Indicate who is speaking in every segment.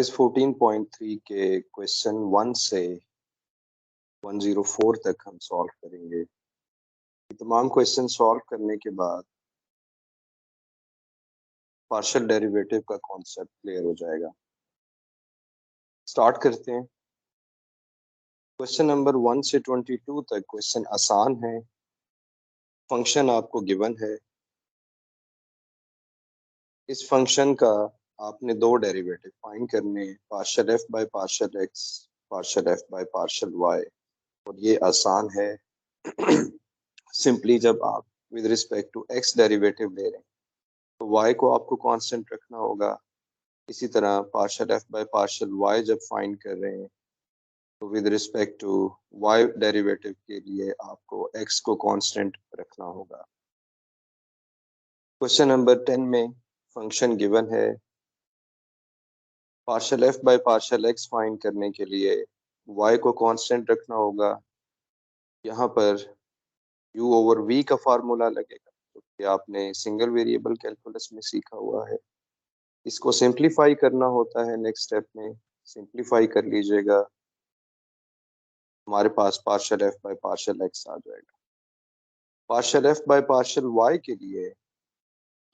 Speaker 1: इस 14.3 के क्वेश्चन 1 से 104 तक हम सॉल्व करेंगे। ये तमाम क्वेश्चन सॉल्व करने के बाद पार्शियल डेरिवेटिव का कॉन्सेप्ट क्लियर हो जाएगा। स्टार्ट करते हैं। क्वेश्चन नंबर 1 से 22 तक क्वेश्चन आसान है। फंक्शन आपको गिवन है। इस फंक्शन का आपने दो डेरिवेटिव फाइंड करने हैं, partial f by partial x, partial f by partial y, और ये आसान है। सिंपली जब आप with respect to x derivative ले रहे हैं तो वाई को आपको कांस्टेंट रखना होगा। इसी तरह partial f by partial y जब फाइंड कर रहे हैं तो with respect to y derivative के लिए आपको एक्स को कांस्टेंट रखना होगा। क्वेश्चन नंबर 10 में फंक्शन गिवन है। Partial f by partial x find करने के लिए वाई को कांस्टेंट रखना होगा। यहाँ पर u ओवर v का फार्मूला लगेगा जो कि आपने सिंगल वेरिएबल कैलकुलस में सीखा हुआ है। इसको सिंप्लीफाई करना होता है। नेक्स्ट स्टेप में सिंप्लीफाई कर लीजिएगा, हमारे पास partial f by partial x आ जाएगा। Partial f by partial y के लिए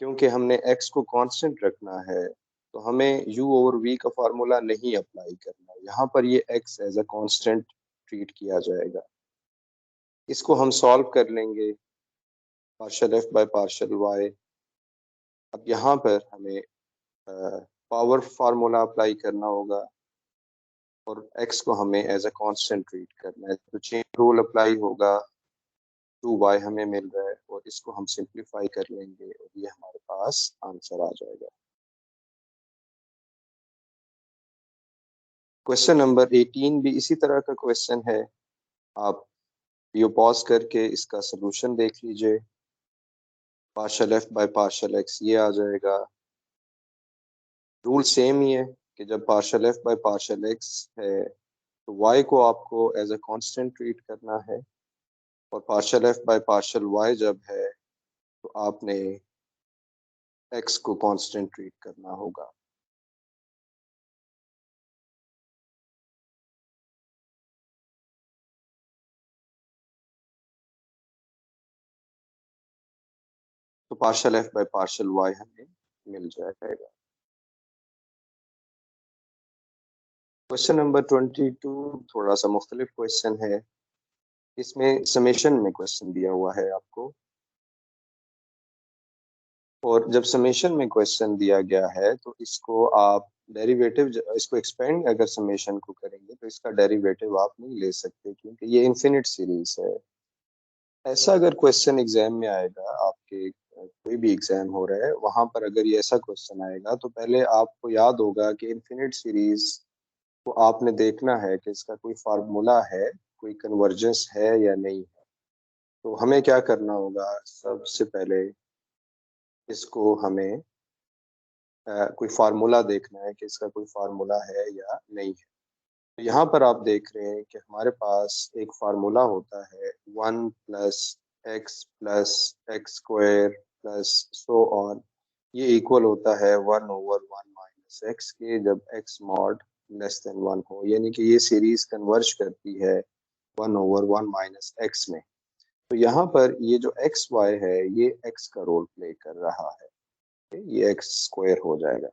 Speaker 1: क्योंकि हमने एक्स को कांस्टेंट रखना है तो हमें u ओवर v का फार्मूला नहीं अप्लाई करना। यहाँ पर ये x as a constant treat किया जाएगा। इसको हम सॉल्व कर लेंगे, partial f by partial y. अब यहाँ पर हमें पावर फार्मूला अप्लाई करना होगा और x को हमें एज अ कांस्टेंट ट्रीट करना है, तो चेन रूल अप्लाई होगा। 2y हमें मिल रहा है और इसको हम सिंप्लीफाई कर लेंगे और ये हमारे पास आंसर आ जाएगा। क्वेश्चन नंबर 18 भी इसी तरह का क्वेश्चन है। आप वीडियो पॉज करके इसका सलूशन देख लीजिए। Partial f by partial x ये आ जाएगा। रूल सेम ही है कि जब partial f by partial x है तो y को आपको एज अ कांस्टेंट ट्रीट करना है और partial f by partial y जब है तो आपने x को कांस्टेंट ट्रीट करना होगा। तो partial f by partial y हमें मिल जाएगा। क्वेश्चन नंबर 22 थोड़ा सा मुख्तलिफ क्वेश्चन है। इसमें समेशन में क्वेश्चन दिया हुआ है आपको, और जब समेशन में क्वेश्चन दिया गया है तो इसको आप डेरिवेटिव, इसको एक्सपेंड अगर समेशन को करेंगे तो इसका डेरिवेटिव आप नहीं ले सकते क्योंकि ये इनफिनिट सीरीज है। ऐसा अगर क्वेश्चन एग्जाम में आएगा, आपके कोई भी एग्जाम हो रहा है वहां पर अगर ये ऐसा क्वेश्चन आएगा तो पहले आपको याद होगा कि इनफिनिट सीरीज को आपने देखना है कि इसका कोई फार्मूला है, कोई कन्वर्जेंस है या नहीं है। तो हमें क्या करना होगा, सबसे पहले इसको हमें कोई फार्मूला देखना है कि इसका कोई फार्मूला है या नहीं है। तो यहाँ पर आप देख रहे हैं कि हमारे पास एक फार्मूला होता है 1 + x + x² सो ऑन। ये इक्वल होता है 1/1 - x के, जब x मॉड <<1 हो, यानी कि ये सीरीज कन्वर्ज करती है 1/1 - x में। तो यहाँ पर ये जो एक्स वाई है ये x का रोल प्ले कर रहा है, ये x² हो जाएगा।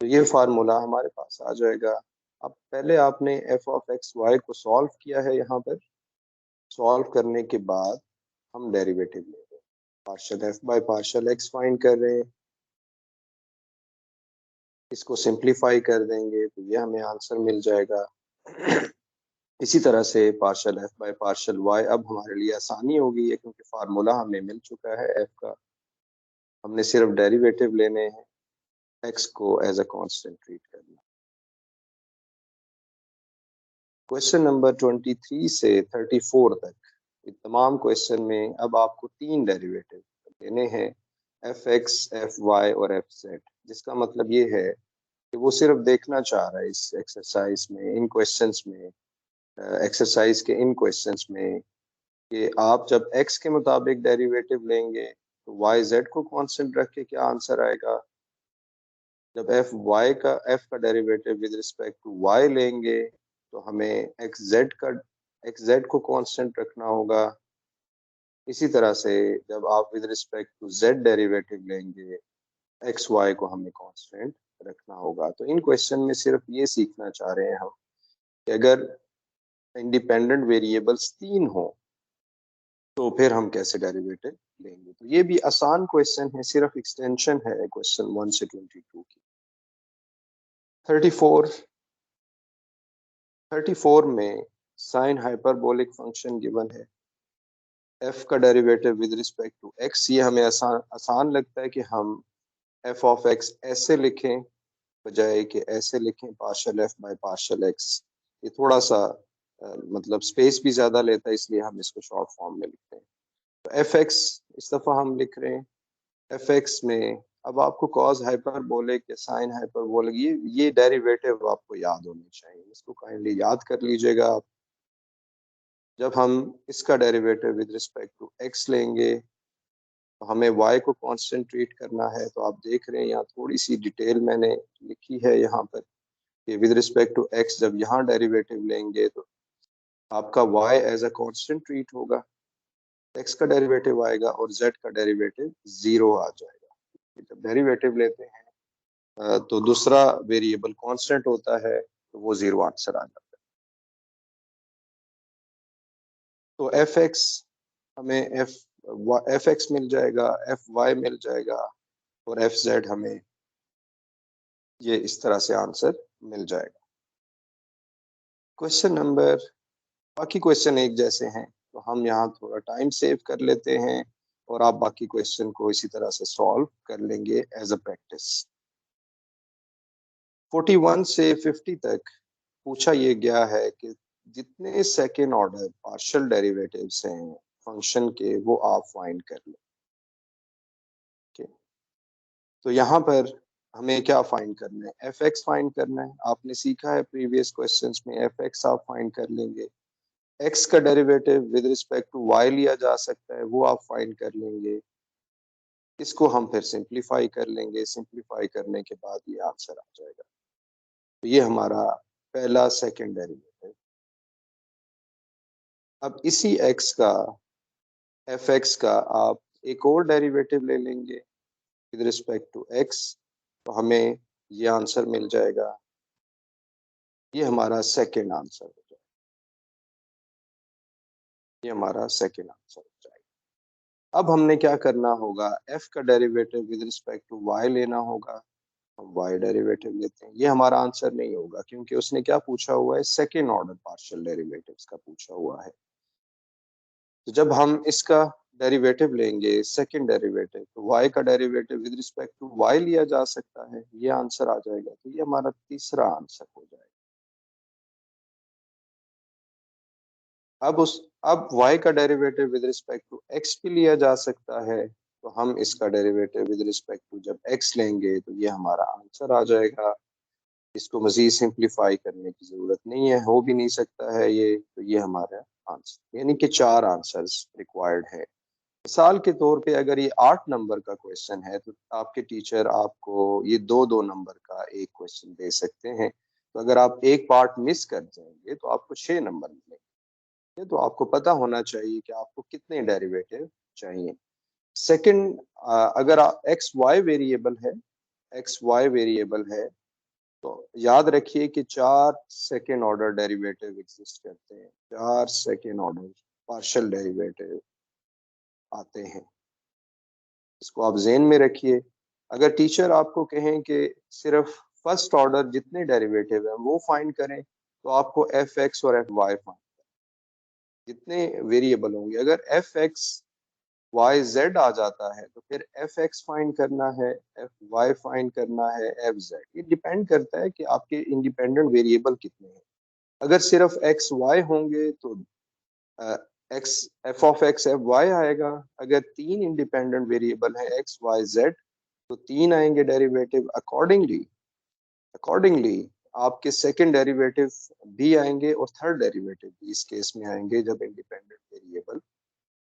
Speaker 1: तो ये फार्मूला हमारे पास आ जाएगा। अब पहले आपने एफ ऑफ एक्स वाई को सॉल्व किया है। यहाँ पर सॉल्व करने के बाद हम डेरिवेटिव ले रहे हैं, partial f by partial x find कर रहे हैं। इसको सिंप्लीफाई कर देंगे तो ये हमें आंसर मिल जाएगा। इसी तरह से partial f by partial y अब हमारे लिए आसानी हो गई है क्योंकि फार्मूला हमें मिल चुका है एफ का। हमने सिर्फ डेरिवेटिव लेने हैं, एक्स को एज अ कांस्टेंट ट्रीट करना। क्वेश्चन नंबर 23 से 34 तक तमाम क्वेश्चन में अब आपको तीन डेरिवेटिव लेने हैं, एफ एक्स, एफ वाई और एफ जेड। जिसका मतलब ये है कि वो सिर्फ देखना चाह रहा है इस एक्सरसाइज में, इन क्वेश्चंस में, एक्सरसाइज के इन क्वेश्चंस में, कि आप जब एक्स के मुताबिक डेरिवेटिव लेंगे तो वाई जेड को कांस्टेंट रख के क्या आंसर आएगा, जब f का derivative with respect to y लेंगे तो हमें xz को कांस्टेंट रखना होगा। इसी तरह से जब आप with respect to z derivative लेंगे एक्स वाई को हमें कांस्टेंट रखना होगा। तो इन क्वेश्चन में सिर्फ ये सीखना चाह रहे हैं हम कि अगर इंडिपेंडेंट वेरिएबल्स 3 हो तो फिर हम कैसे डेरिवेटिव लेंगे। तो ये भी आसान क्वेश्चन है, सिर्फ एक्सटेंशन है क्वेश्चन 1 से 22 की। 34 में साइन हाइपरबोलिक फंक्शन गिवन है, f का derivative with respect to x। ये हमें आसान लगता है कि हम f ऑफ x ऐसे लिखें बजाय कि ऐसे लिखें partial f bye partial x। ये थोड़ा सा मतलब स्पेस भी ज्यादा लेता है, इसलिए हम इसको शॉर्ट फॉर्म में लिखते हैं। तो एफ एक्स इस दफा हम लिख रहे हैं एफ एक्स में। अब आपको कॉज हाइपरबोलिक या साइन हाइपरबोलिक ये डेरिवेटिव आपको याद होने चाहिए, इसको काइंडली याद कर लीजिएगा आप। जब हम इसका derivative with respect to x लेंगे तो हमें y को कांस्टेंट ट्रीट करना है। तो आप देख रहे हैं यहाँ थोड़ी सी डिटेल मैंने लिखी है यहाँ पर कि विद रिस्पेक्ट टू x जब यहाँ डेरिवेटिव लेंगे तो आपका y as a constant treat होगा, x का डेरिवेटिव आएगा और z का डेरिवेटिव 0 आ जाएगा। जब डेरिवेटिव लेते हैं तो दूसरा वेरिएबल कांस्टेंट होता है तो वो 0 आंसर आ जाता है। तो एफ एक्स हमें एफ एक्स मिल जाएगा, एफ वाई मिल जाएगा और एफ जेड हमें ये इस तरह से आंसर मिल जाएगा। क्वेश्चन नंबर, बाकी क्वेश्चन एक जैसे हैं तो हम यहाँ थोड़ा टाइम सेव कर लेते हैं और आप बाकी क्वेश्चन को इसी तरह से सॉल्व कर लेंगे एज अ प्रैक्टिस। 41 से 50 तक पूछा ये गया है कि जितने सेकेंड ऑर्डर पार्शियल डेरिवेटिव्स हैं फंक्शन के वो आप फाइंड कर लें। तो यहाँ पर हमें क्या फाइंड करना है, एफ एक्स फाइंड करना है। आपने सीखा है प्रीवियस क्वेश्चंस में एफ एक्स आप फाइंड कर लेंगे, एक्स का derivative with respect to y लिया जा सकता है वो आप फाइंड कर लेंगे। इसको हम फिर सिंप्लीफाई कर लेंगे, सिंप्लीफाई करने के बाद ये आंसर आ जाएगा। तो ये हमारा पहला सेकेंड डेरिवेटिव। अब इसी एक्स का एफ एक्स का आप एक और डेरिवेटिव ले लेंगे विद रिस्पेक्ट टू एक्स तो हमें ये आंसर मिल जाएगा। ये हमारा सेकेंड आंसर हो जाएगा, ये हमारा सेकेंड आंसर हो जाएगा। अब हमने क्या करना होगा, f का derivative with respect to y लेना होगा। हम y डेरिवेटिव लेते हैं, ये हमारा आंसर नहीं होगा क्योंकि उसने क्या पूछा हुआ है, सेकेंड ऑर्डर पार्शियल डेरिवेटिव्स का पूछा हुआ है। तो जब हम इसका डेरिवेटिव लेंगे सेकेंड डेरिवेटिव तो y का derivative with respect to y लिया जा सकता है, ये आंसर आ जाएगा। तो ये हमारा तीसरा आंसर हो जाएगा। अब y का derivative with respect to x भी लिया जा सकता है, तो हम इसका डेरिवेटिव विद रिस्पेक्ट टू जब x लेंगे तो ये हमारा आंसर आ जाएगा। इसको मजीद सिंप्लीफाई करने की जरूरत नहीं है, हो भी नहीं सकता है ये। तो ये हमारा आंसर, यानी कि 4 आंसर्स रिक्वायर्ड है। मिसाल के तौर पे अगर ये 8 नंबर का क्वेश्चन है तो आपके टीचर आपको ये 2-2 नंबर का एक क्वेश्चन दे सकते हैं। तो अगर आप एक पार्ट मिस कर जाएंगे तो आपको 6 नंबर मिलेंगे। तो आपको पता होना चाहिए कि आपको कितने डेरिवेटिव चाहिए। सेकंड, अगर एक्स वाई वेरिएबल है, एक्स वाई वेरिएबल है तो याद रखिए कि 4 सेकेंड ऑर्डर डेरिवेटिव एग्जिस्ट करते हैं, 4 सेकेंड ऑर्डर पार्शियल डेरिवेटिव आते हैं। इसको आप ज़हन में रखिए। अगर टीचर आपको कहें कि सिर्फ फर्स्ट ऑर्डर जितने डेरिवेटिव हैं वो फाइंड करें तो आपको एफ एक्स और एफ वाई फाइंड, जितने वेरिएबल होंगे। अगर एफ एक्स वाई जेड आ जाता है तो फिर एफ एक्स फाइंड करना है, एफ वाई फाइंड करना है, एफ जेड। ये डिपेंड करता है कि आपके इंडिपेंडेंट वेरिएबल कितने हैं। अगर सिर्फ एक्स वाई होंगे तो x f of x f y आएगा। अगर 3 इंडिपेंडेंट वेरिएबल है एक्स वाई जेड तो 3 आएंगे डेरिवेटिव। अकॉर्डिंगली अकॉर्डिंगली आपके सेकंड डेरिवेटिव भी आएंगे और थर्ड डेरिवेटिव भी इस केस में आएंगे जब इंडिपेंडेंट वेरिएबल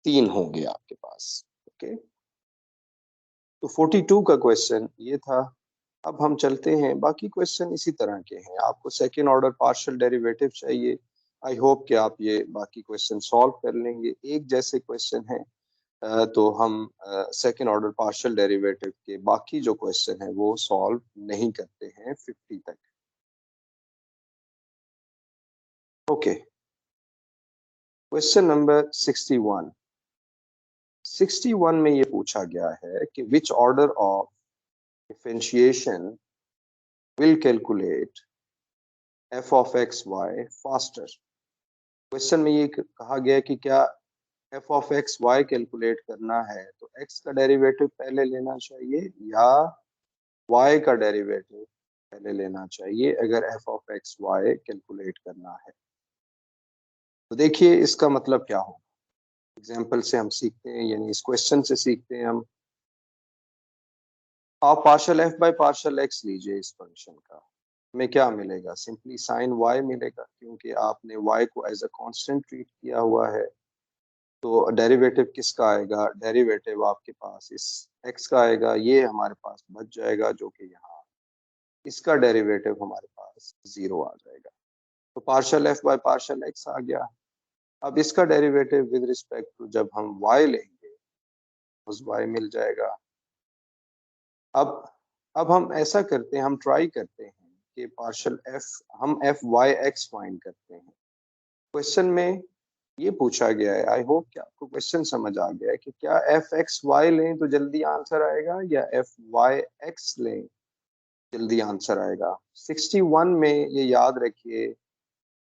Speaker 1: 3 होंगे आपके पास। ओके, तो 42 का क्वेश्चन ये था अब हम चलते हैं, बाकी क्वेश्चन इसी तरह के हैं। आपको सेकेंड ऑर्डर पार्शियल डेरिवेटिव चाहिए। आई होप कि आप ये बाकी क्वेश्चन सॉल्व कर लेंगे, एक जैसे क्वेश्चन हैं। तो हम सेकेंड ऑर्डर पार्शियल डेरिवेटिव के बाकी जो क्वेश्चन है वो सॉल्व नहीं करते हैं 50 तक। Okay, question number 61। 61 में ये पूछा गया है कि which order of differentiation will calculate f of x y faster. Question में ये कहा गया है कि क्या f of x y calculate करना है तो x का डेरिवेटिव पहले लेना चाहिए या y का डेरिवेटिव पहले लेना चाहिए अगर f of x y calculate करना है। तो देखिए इसका मतलब क्या होगा, एग्जाम्पल से हम सीखते हैं, यानी इस क्वेश्चन से सीखते हैं हम। आप partial f bye partial x लीजिए, इस फंक्शन का हमें क्या मिलेगा, सिंपली साइन y मिलेगा, क्योंकि आपने y को एज अ कांस्टेंट ट्रीट किया हुआ है। तो डेरिवेटिव किसका आएगा, डेरिवेटिव आपके पास इस x का आएगा, ये हमारे पास बच जाएगा, जो कि यहाँ इसका डेरिवेटिव हमारे पास 0 आ जाएगा। तो partial f bye partial x आ गया। अब इसका डेरिवेटिव विद रिस्पेक्ट टू जब हम y लेंगे उस y मिल जाएगा। अब हम ऐसा करते हैं, हम ट्राई करते हैं कि पार्शियल f हम f y x फाइंड करते हैं। क्वेश्चन में ये पूछा गया है, आई होप कि आपको क्वेश्चन समझ आ गया है कि क्या एफ एक्स वाई लें तो जल्दी आंसर आएगा या एफ वाई एक्स लें जल्दी आंसर आएगा। 61 में ये याद रखिए,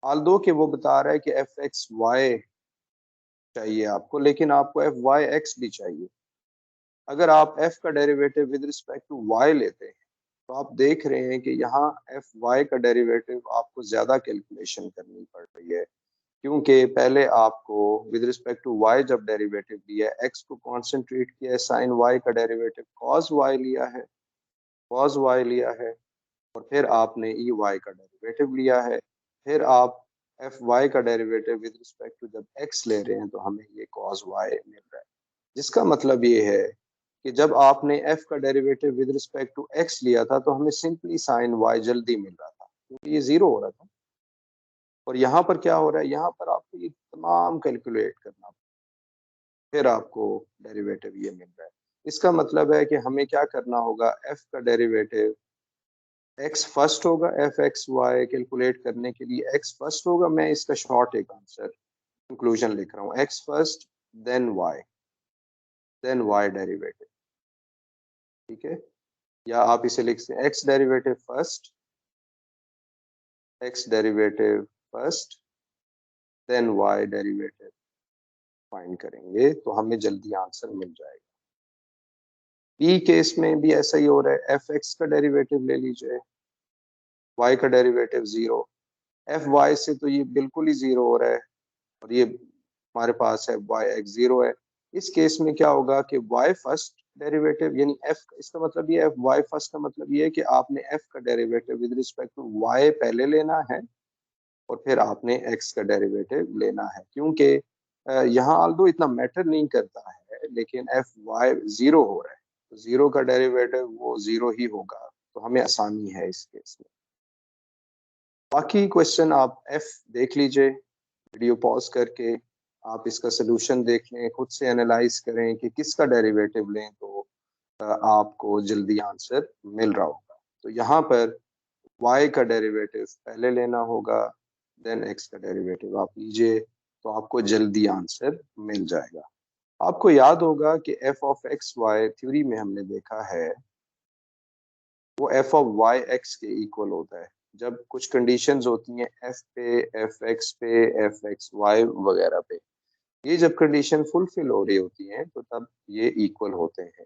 Speaker 1: आल्दो कि वो बता रहा है कि एफ एक्स वाई चाहिए आपको, लेकिन आपको एफ वाई एक्स भी चाहिए। अगर आप एफ का derivative with respect to y लेते हैं तो आप देख रहे हैं कि यहाँ एफ वाई का डेरिवेटिव आपको ज्यादा कैलकुलेशन करनी पड़ रही है, क्योंकि पहले आपको विद रिस्पेक्ट टू y जब डेरिवेटिव लिया है, x को कॉन्सेंट्रेट किया है, साइन y का डेरिवेटिव cos y लिया है, cos y लिया है, और फिर आपने ई वाई का डेरिवेटिव लिया है, फिर आप एफ वाई का डेरिवेटिव विद रिस्पेक्ट टू जब x ले रहे हैं तो हमें ये cos y मिल रहा है। जिसका मतलब ये है कि जब आपने f का derivative with respect to x लिया था तो हमें सिंपली साइन y जल्दी मिल रहा था, क्योंकि ये 0 हो रहा था। और यहाँ पर क्या हो रहा है, यहाँ पर आपको ये तमाम कैलकुलेट करना, फिर आपको डेरिवेटिव ये मिल रहा है। इसका मतलब है कि हमें क्या करना होगा, f का डेरिवेटिव x फर्स्ट होगा, एफ एक्स वाई कैलकुलेट करने के लिए x फर्स्ट होगा। मैं इसका शॉर्ट एक आंसर कंक्लूजन लिख रहा हूँ, x first then y derivative, ठीक है। या आप इसे लिख सकते हैं x derivative first then y derivative find करेंगे तो हमें जल्दी आंसर मिल जाएगा। बी केस में भी ऐसा ही हो रहा है, एफ एक्स का डेरिवेटिव ले लीजिए, y का डेरिवेटिव 0, एफ वाई से तो ये बिल्कुल ही 0 हो रहा है, और ये हमारे पास है वाई एक्स 0 है। इस केस में क्या होगा कि y फर्स्ट डेरिवेटिव यानी f, इसका मतलब ये f y फर्स्ट का मतलब ये है कि आपने f का derivative with respect to y पहले लेना है और फिर आपने x का डेरिवेटिव लेना है, क्योंकि यहाँ आल्दो इतना मैटर नहीं करता है, लेकिन एफ वाई 0 हो रहा है तो 0 का डेरिवेटिव वो 0 ही होगा, तो हमें आसानी है इस केस में। बाकी क्वेश्चन आप एफ देख लीजिए, वीडियो पॉज करके आप इसका सोल्यूशन देख लें, खुद से एनालाइज करें कि किसका डेरिवेटिव लें तो आपको जल्दी आंसर मिल रहा होगा। तो यहाँ पर y का डेरिवेटिव पहले लेना होगा, देन x का डेरिवेटिव आप लीजिए, तो आपको जल्दी आंसर मिल जाएगा। आपको याद होगा कि f of x y theory में हमने देखा है वो f ऑफ वाई एक्स के इक्वल होता है जब कुछ कंडीशंस होती हैं f पे, fx पे, fxy वगैरह पे। ये जब कंडीशन फुलफिल हो रही होती हैं तो तब ये इक्वल होते हैं।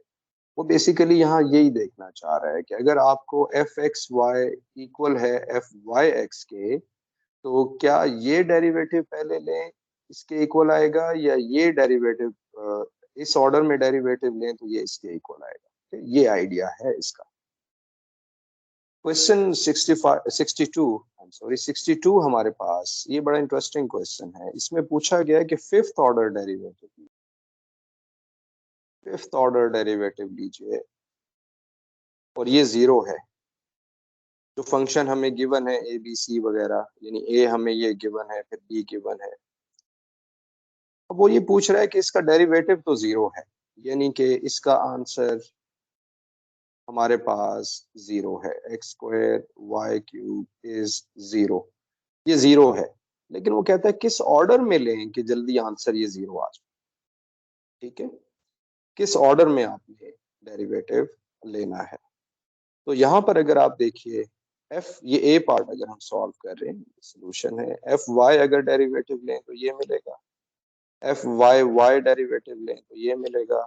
Speaker 1: वो बेसिकली यहाँ यही देखना चाह रहा है कि अगर आपको एफ एक्स वाई इक्वल है एफ वाई एक्स के, तो क्या ये डेरिवेटिव पहले लें इसके इक्वल आएगा, या ये डेरिवेटिव इस ऑर्डर में डेरिवेटिव लें तो ये इसके इक्वल आएगा। ये आइडिया है इसका। क्वेश्चन 62 हमारे पास, ये बड़ा इंटरेस्टिंग क्वेश्चन है। इसमें पूछा गया है कि फिफ्थ ऑर्डर डेरिवेटिव लीजिए और ये 0 है, जो फंक्शन हमें गिवन है ए बी सी वगैरह, यानी ए हमें ये गिवन है, फिर बी गिवन है। अब वो ये पूछ रहा है कि इसका डेरिवेटिव तो जीरो है, यानी कि इसका आंसर हमारे पास जीरो है। X square y cube is zero, ये जीरो है। लेकिन वो कहता है किस ऑर्डर में लें कि जल्दी आंसर ये जीरो आ जाए। ठीक है, किस ऑर्डर में आपने डेरिवेटिव लेना है। तो यहाँ पर अगर आप देखिए एफ, ये ए पार्ट अगर हम सॉल्व कर रहे हैं, सोल्यूशन है एफ वाई अगर डेरिवेटिव लें तो ये मिलेगा, एफ वाई वाई डेरिवेटिव लें तो ये मिलेगा,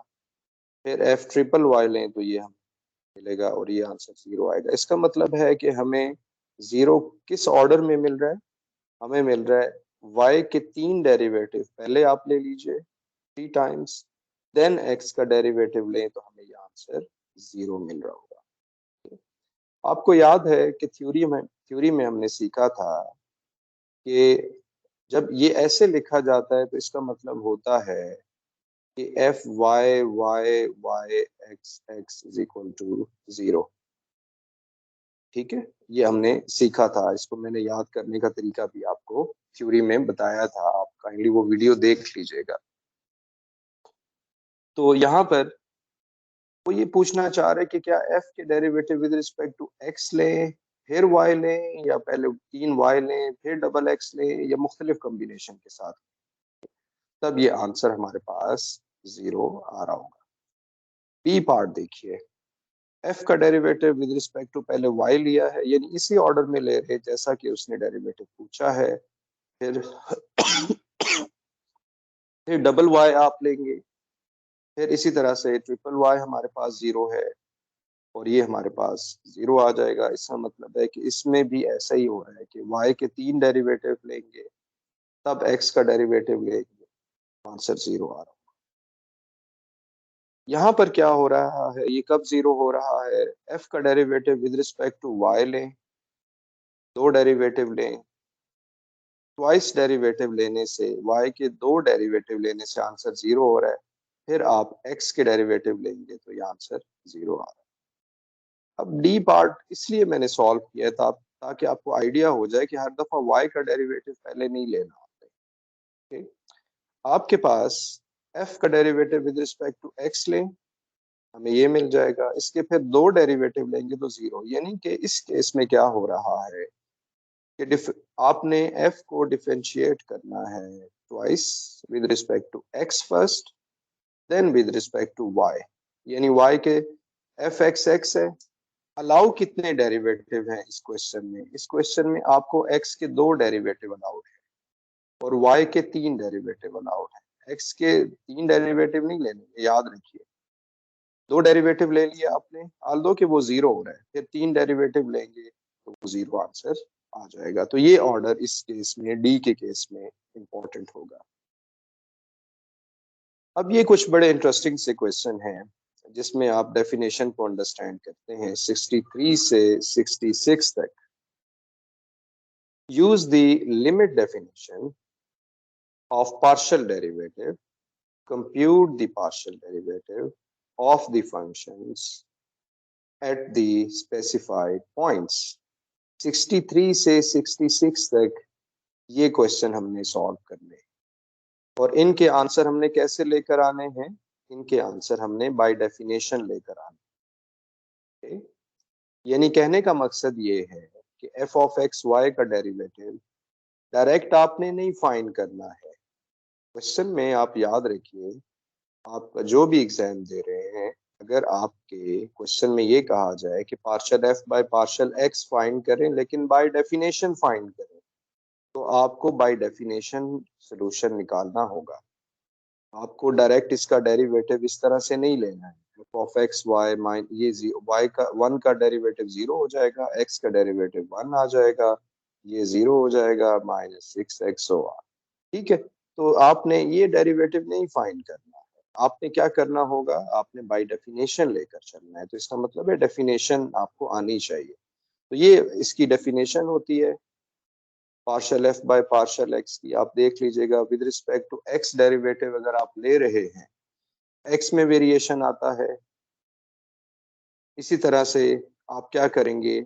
Speaker 1: फिर एफ ट्रिपल वाई लें तो ये हम मिलेगा, और ये आंसर जीरो आएगा। इसका मतलब है कि हमें जीरो किस ऑर्डर में मिल रहा है, हमें मिल रहा है y के तीन डेरिवेटिव पहले आप ले लीजिए 3 टाइम्स, देन x का डेरिवेटिव लें तो हमें ये आंसर जीरो मिल रहा होगा। आपको याद है कि थ्योरी में हमने सीखा था कि जब ये ऐसे लिखा जाता है तो इसका मतलब होता है कि f y y y x x is equal to zero. ठीक है, ये हमने सीखा था, इसको मैंने याद करने का तरीका भी आपको थ्योरी में बताया था, आप काइंडली वो वीडियो देख लीजिएगा। तो यहाँ पर वो ये पूछना चाह रहे कि क्या एफ के derivative with respect to x लें फिर वाई लें, या पहले तीन वाई लें फिर डबल एक्स लें, या मुख्तलिफ कॉम्बिनेशन के साथ, तब ये आंसर हमारे पास जीरो आ रहा होगा। बी पार्ट देखिए, एफ का डेरिवेटिव विद रिस्पेक्ट टू पहले वाई लिया है, यानी इसी ऑर्डर में ले रहे जैसा कि उसने डेरिवेटिव पूछा है, फिर फिर डबल वाई आप लेंगे, फिर इसी तरह से ट्रिपल वाई हमारे पास जीरो है, और ये हमारे पास जीरो आ जाएगा। इसका मतलब है कि इसमें भी ऐसा ही हो रहा है कि वाई के तीन डेरिवेटिव लेंगे तब एक्स का डेरिवेटिव लेंगे, आंसर जीरो आ रहा है। यहाँ पर क्या हो रहा है, ये कब जीरो हो रहा है, एफ का derivative with respect to y लें, दो डेरिवेटिव लें, ट्वाइस डेरिवेटिव लेने से, y के दो डेरिवेटिव लेने से आंसर जीरो हो रहा है, फिर आप x के डेरिवेटिव लेंगे तो ये आंसर जीरो आ रहा है। अब डी पार्ट इसलिए मैंने सॉल्व किया था ताकि आपको आइडिया हो जाए कि हर दफा y का डेरिवेटिव पहले नहीं लेना होता है। ठीक? आपके पास f का derivative with respect to x लें, हमें ये मिल जाएगा, इसके फिर दो डेरिवेटिव लेंगे तो जीरो, यानी कि इस केस में क्या हो रहा है कि आपने f को डिफरेंशिएट करना है twice with respect to x first, then with respect to y, यानी y के एफ एक्स एक्स है। अलाउ कितने डेरिवेटिव हैं इस क्वेश्चन में, इस क्वेश्चन में आपको x के दो डेरिवेटिव अलाउड है और y के तीन डेरिवेटिव अलाउड है। x के तीन डेरिवेटिव नहीं लेने, याद रखिए, दो डेरिवेटिव ले लिया आपने, हाल दो कि वो जीरो हो रहा है, फिर तीन डेरिवेटिव लेंगे तो वो जीरो आंसर आ जाएगा। तो ये ऑर्डर इस केस में, डी के केस में इंपॉर्टेंट होगा। अब ये कुछ बड़े इंटरेस्टिंग से क्वेश्चन हैं जिसमें आप डेफिनेशन को अंडरस्टैंड करते हैं 63 से 66 तक। Use the limit definition of partial derivative, compute the partial derivative of the functions at the specified points। 63 से 66 तक ये क्वेश्चन हमने सॉल्व करने, और इनके आंसर हमने कैसे लेकर आने हैं, इनके आंसर हमने बाय डेफिनेशन लेकर आने। यानी कहने का मकसद ये है कि एफ ऑफ एक्स वाई का डेरिवेटिव डायरेक्ट आपने नहीं फाइंड करना है। क्वेश्चन में आप याद रखिए, आप जो भी एग्जाम दे रहे हैं, अगर आपके क्वेश्चन में ये कहा जाए कि partial f by partial x find करें लेकिन बाय डेफिनेशन फाइंड करें, तो आपको बाय डेफिनेशन सॉल्यूशन निकालना होगा। आपको डायरेक्ट इसका डेरिवेटिव इस तरह से नहीं लेना है, एफ ऑफ एक्स वाई माइन ये वाई का वन का डेरिवेटिव जीरो हो जाएगा, एक्स का डेरिवेटिव वन आ जाएगा, ये जीरो हो जाएगा, -6x होगा। ठीक है, तो आपने ये डेरिवेटिव नहीं फाइंड करना है, आपने क्या करना होगा, आपने बाय डेफिनेशन लेकर चलना है। तो इसका मतलब है डेफिनेशन आपको आनी चाहिए। तो ये इसकी डेफिनेशन होती है partial f by partial x की, आप देख लीजिएगा with respect to x derivative अगर आप ले रहे हैं, एक्स में वेरिएशन आता है। इसी तरह से आप क्या करेंगे,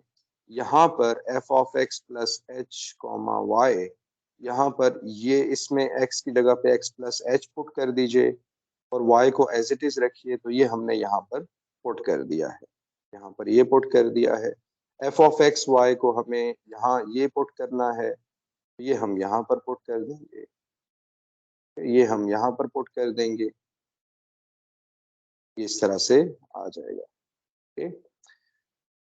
Speaker 1: यहाँ पर f of x plus h comma y, यहाँ पर ये इसमें x की जगह पे x प्लस एच पुट कर दीजिए और y को एज इट इज रखिए। तो ये हमने यहाँ पर पुट कर दिया है, यहाँ पर ये पुट कर दिया है। एफ ऑफ एक्स वाई को हमें यहाँ ये पुट करना है, ये हम यहाँ पर पुट कर देंगे, ये हम यहाँ पर पुट कर देंगे, इस तरह से आ जाएगा। ओके,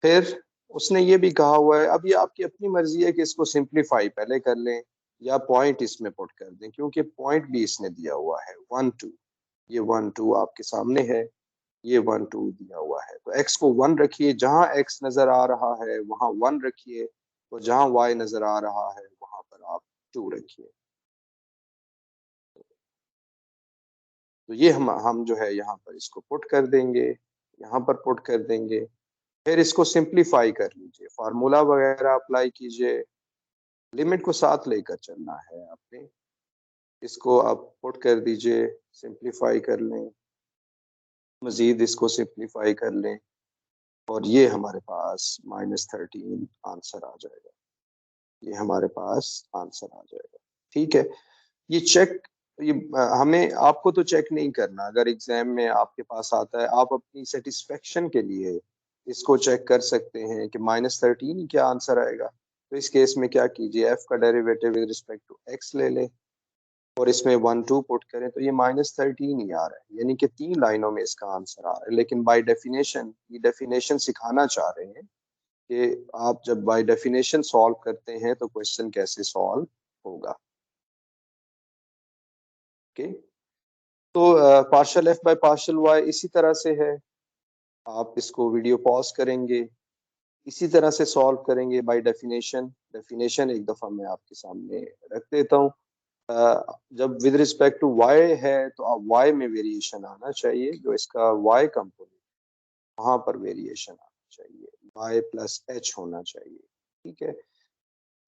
Speaker 1: फिर उसने ये भी कहा हुआ है, अब ये आपकी अपनी मर्जी है कि इसको सिंप्लीफाई पहले कर लें या पॉइंट इसमें पुट कर दें, क्योंकि पॉइंट भी इसने दिया हुआ है 1 2, ये 1 2 आपके सामने है, ये 1 2 दिया हुआ है। तो x को 1 रखिए, जहां x नजर आ रहा है वहां 1 रखिए, और जहां y नजर आ रहा है वहां पर आप 2 रखिए। तो ये हम जो है यहाँ पर इसको पुट कर देंगे, यहाँ पर पुट कर देंगे। फिर इसको सिंप्लीफाई कर लीजिए, फार्मूला वगैरह अप्लाई कीजिए, लिमिट को साथ लेकर चलना है आपने। इसको आप पुट कर दीजिए, सिंप्लीफाई कर लें, मजीद इसको सिंप्लीफाई कर लें, और ये हमारे पास -13 आंसर आ जाएगा, ये हमारे पास आंसर आ जाएगा। ठीक है, ये चेक, ये हमें आपको तो चेक नहीं करना, अगर एग्जाम में आपके पास आता है आप अपनी सेटिस्फेक्शन के लिए इसको चेक कर सकते हैं कि -13 क्या आंसर आएगा। तो इस केस में क्या कीजिए, एफ का derivative with respect to x ले लें और इसमें 1 2 पुट करें, तो ये -13 ही आ रहा है, यानी कि 3 लाइनों में इसका आंसर आ रहा है। लेकिन बाय डेफिनेशन, ये डेफिनेशन सिखाना चाह रहे हैं कि आप जब बाय डेफिनेशन सॉल्व करते हैं तो क्वेश्चन कैसे सॉल्व होगा। ओके, तो partial f by partial y इसी तरह से है, आप इसको वीडियो पॉज करेंगे, इसी तरह से सॉल्व करेंगे बाय डेफिनेशन। डेफिनेशन एक दफा मैं आपके सामने रख देता हूँ। जब विद रिस्पेक्ट टू वाई है तो आप वाई में वेरिएशन आना चाहिए, जो इसका वाई कंपोनेंट वहां पर वेरिएशन आना चाहिए, वाई प्लस एच होना चाहिए। ठीक है,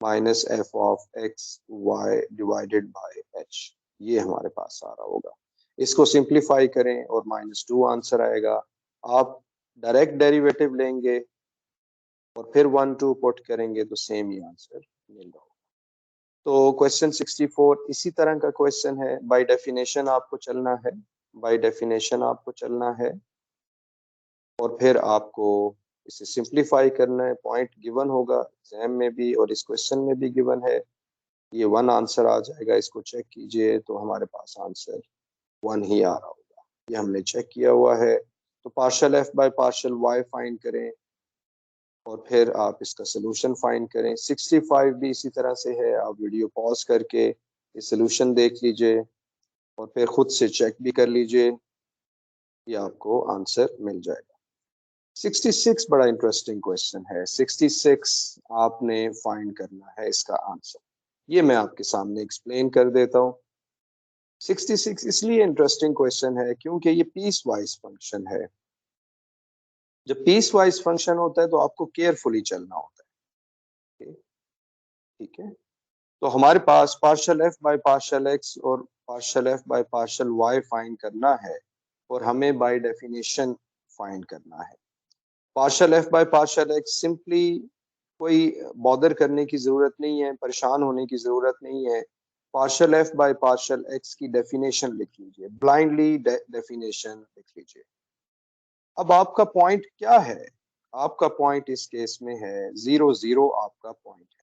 Speaker 1: minus f of x y divided by h, ये हमारे पास आ रहा होगा। इसको सिंप्लीफाई करें और -2 आंसर आएगा। आप डायरेक्ट डेरिवेटिव लेंगे और फिर 1 2 पुट करेंगे तो सेम ही आंसर मिल रहा होगा। तो क्वेश्चन 64 इसी तरह का क्वेश्चन है, बाय डेफिनेशन आपको चलना है, बाय डेफिनेशन आपको चलना है, और फिर आपको इसे सिंप्लीफाई करना है। पॉइंट गिवन होगा एग्जाम में भी और इस क्वेश्चन में भी गिवन है, ये 1 आंसर आ जाएगा। इसको चेक कीजिए तो हमारे पास आंसर 1 ही आ रहा होगा, ये हमने चेक किया हुआ है। तो partial f by partial y find करें और फिर आप इसका सोल्यूशन फाइंड करें। 65 भी इसी तरह से है, आप वीडियो पॉज करके ये सोल्यूशन देख लीजिए और फिर खुद से चेक भी कर लीजिए, ये आपको आंसर मिल जाएगा। 66 बड़ा इंटरेस्टिंग क्वेश्चन है, 66 आपने फाइंड करना है इसका आंसर, ये मैं आपके सामने एक्सप्लेन कर देता हूँ। 66 इसलिए इंटरेस्टिंग क्वेश्चन है क्योंकि ये पीस वाइज फंक्शन है। जब पीस वाइज फंक्शन होता है तो आपको केयरफुली चलना होता है। ठीक है, तो हमारे पास partial f by partial x और partial f by partial y find करना है और हमें बाय डेफिनेशन फाइंड करना है। Partial f by partial x simply कोई बॉदर करने की जरूरत नहीं है, परेशान होने की जरूरत नहीं है। Partial f by partial x की डेफिनेशन लिख लीजिए, ब्लाइंडली डेफिनेशन लिख लीजिए। अब आपका पॉइंट क्या है, आपका पॉइंट इस केस में है 0 0, आपका पॉइंट है।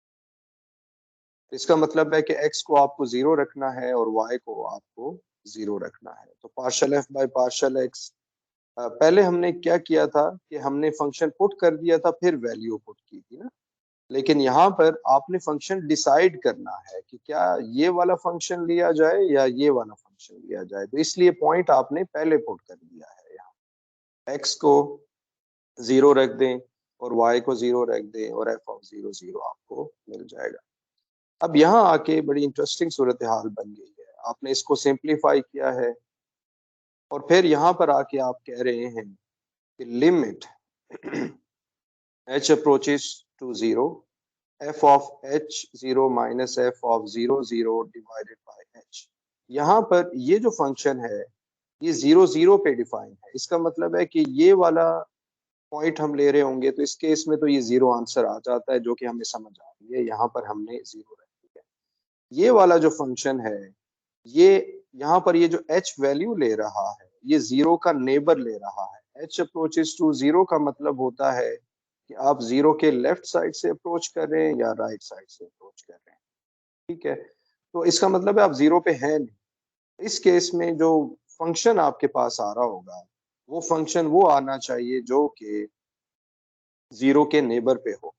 Speaker 1: इसका मतलब है कि x को आपको 0 रखना है और y को आपको 0 रखना है। तो partial f by partial x, पहले हमने क्या किया था कि हमने फंक्शन पुट कर दिया था फिर वैल्यू पुट की थी ना, लेकिन यहाँ पर आपने फंक्शन डिसाइड करना है कि क्या ये वाला फंक्शन लिया जाए या ये वाला फंक्शन लिया जाए। तो इसलिए पॉइंट आपने पहले पुट कर दिया है, यहाँ x को 0 रख दें और y को 0 रख दें और f ऑफ 0 0 आपको मिल जाएगा। अब यहाँ आके बड़ी इंटरेस्टिंग सूरत हाल बन गई है, आपने इसको सिंप्लीफाई किया है और फिर यहाँ पर आके आप कह रहे हैं कि limit h approaches to 0, f of h 0 minus f of 0 0 divided by h। यहाँ पर ये जो फंक्शन है ये 0 0 पे डिफाइन है, इसका मतलब है कि ये वाला पॉइंट हम ले रहे होंगे, तो इस केस में तो ये जीरो आंसर आ जाता है, जो कि हमें समझ आ रही है। यहाँ पर हमने जीरो रख दिया। ये वाला जो फंक्शन है, ये यहाँ पर ये जो h वैल्यू ले रहा है, ये जीरो का नेबर ले रहा है। h अप्रोचेस टू जीरो का मतलब होता है कि आप जीरो के लेफ्ट साइड से अप्रोच कर रहे हैं या राइट साइड से अप्रोच कर रहे हैं। ठीक है, तो इसका मतलब है आप जीरो पे हैं नहीं। इस केस में जो फंक्शन आपके पास आ रहा होगा, वो फंक्शन वो आना चाहिए जो कि जीरो के नेबर पे हो।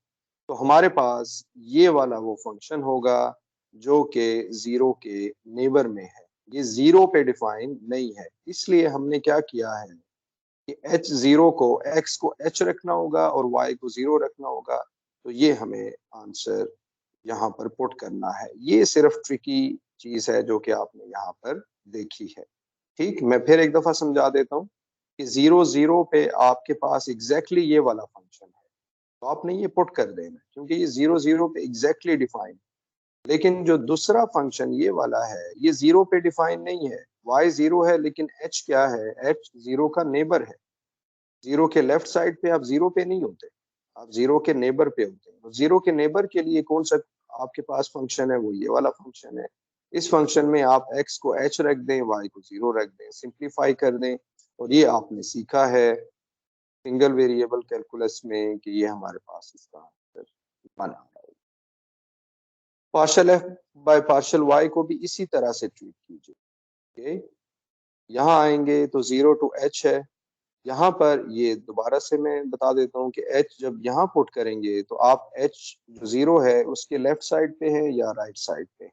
Speaker 1: तो हमारे पास ये वाला वो फंक्शन होगा जो कि जीरो के नेबर में है। ये जीरो पे डिफाइन नहीं है, इसलिए हमने क्या किया है कि एच जीरो को, एक्स को एच रखना होगा और वाई को जीरो रखना होगा। तो ये हमें आंसर यहाँ पर पुट करना है। ये सिर्फ ट्रिकी चीज है जो कि आपने यहाँ पर देखी है। ठीक, मैं फिर एक दफा समझा देता हूँ कि जीरो जीरो पे आपके पास एग्जैक्टली ये वाला फंक्शन है, तो आपने ये पुट कर देना, क्योंकि ये जीरो जीरो पे एग्जैक्टली डिफाइन। लेकिन जो दूसरा फंक्शन ये वाला है, ये जीरो पे डिफाइन नहीं है। वाई जीरो है, लेकिन एच क्या है, एच जीरो का नेबर है। जीरो के लेफ्ट साइड पे आप जीरो पे नहीं होते, आप जीरो के नेबर पे होते हैं। जीरो के नेबर के लिए कौन सा आपके पास फंक्शन है, वो ये वाला फंक्शन है। इस फंक्शन में आप x को h रख दें, y को जीरो रख दें, सिंप्लीफाई कर दें। और ये आपने सीखा है सिंगल वेरिएबल कैलकुलस में कि ये हमारे पास इसका आंसर बना रहा है। Partial f by partial y को भी इसी तरह से ट्रीट कीजिए। ओके, यहाँ आएंगे तो जीरो टू एच है। यहाँ पर ये दोबारा से मैं बता देता हूँ कि h जब यहाँ पुट करेंगे तो आप h जो जीरो है उसके लेफ्ट साइड पे है या राइट साइड पे है।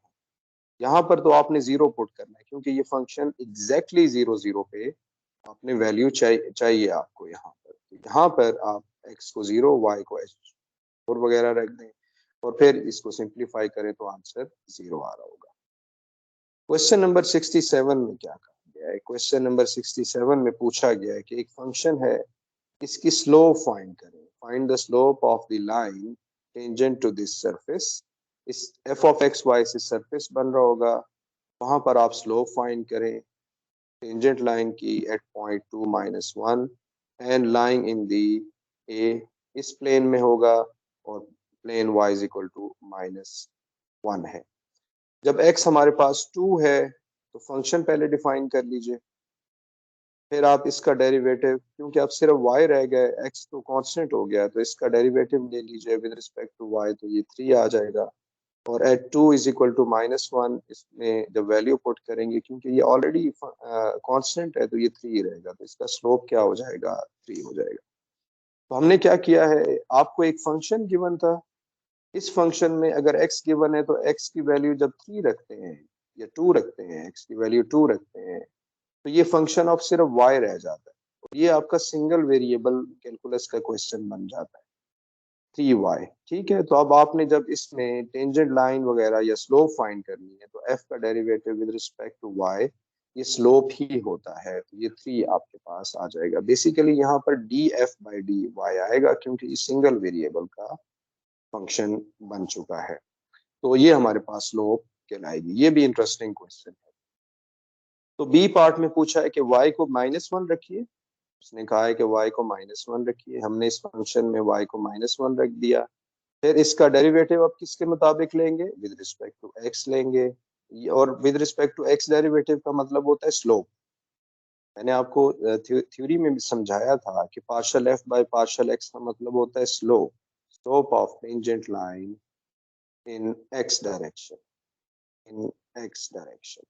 Speaker 1: यहाँ पर तो आपने जीरो पुट करना है, क्योंकि ये फंक्शन एग्जैक्टली जीरो जीरो पे आपने वैल्यू चाहिए आपको यहाँ पर। तो यहाँ पर आप x को जीरो, y को h और वगैरह रख दें, और फिर इसको सिंप्लीफाई करें तो आंसर जीरो आ रहा होगा। क्वेश्चन नंबर 67 में क्या कहा गया है? क्वेश्चन नंबर 67 में पूछा गया है कि एक फंक्शन है, इसकी स्लोप फाइंड करें। Find the slope of the line tangent to this surface. इस एफ ऑफ एक्स वाई से सरफेस बन रहा होगा, वहां पर आप स्लोप फाइंड करें टेंजेंट लाइन की at point two minus one, and line in the a, इस प्लेन में होगा, और plane y is equal to minus one है। जब x हमारे पास टू है तो फंक्शन पहले डिफाइन कर लीजिए, फिर आप इसका डेरिवेटिव, क्योंकि आप सिर्फ y रह गए, x तो कांस्टेंट हो गया, तो इसका डेरिवेटिव ले लीजिए विद रिस्पेक्ट टू y, तो ये थ्री आ जाएगा। और at two is equal to minus one, इसमें जब वैल्यू पुट करेंगे, क्योंकि ये ऑलरेडी कांस्टेंट है, तो ये थ्री रहेगा, तो इसका स्लोप क्या हो जाएगा, थ्री हो जाएगा। तो हमने क्या किया है, आपको एक फंक्शन गिवन था, इस फंक्शन में अगर x गिवन है तो x की वैल्यू जब थ्री रखते हैं या टू रखते हैं, x की वैल्यू टू रखते हैं, तो ये फंक्शन ऑफ सिर्फ y रह जाता है। और ये आपका सिंगल वेरिएबल कैलकुलस का क्वेश्चन बन जाता है, 3y। ठीक है, तो अब आपने जब इसमें टेंजेंट लाइन वगैरह या स्लोप फाइंड करनी है, तो f का derivative with respect to y ये स्लोप ही होता है, तो ये थ्री आपके पास आ जाएगा। बेसिकली यहाँ पर df बाई dy आएगा, क्योंकि ये सिंगल वेरिएबल का फंक्शन बन चुका है। तो ये हमारे पास स्लोप कहलाएगी। ये भी इंटरेस्टिंग क्वेश्चन है। तो बी पार्ट में पूछा है कि y को माइनस वन रखिए। उसने कहा है कि y को माइनस वन रखिए, हमने इस फंक्शन में y को माइनस वन रख दिया। फिर इसका डेरिवेटिव आप किसके मुताबिक लेंगे, विद रिस्पेक्ट टू x लेंगे। और with respect to x derivative का मतलब होता है स्लोप। मैंने आपको थ्योरी में भी समझाया था कि partial f by partial x का मतलब होता है slope, slope of tangent line in x direction, in x direction.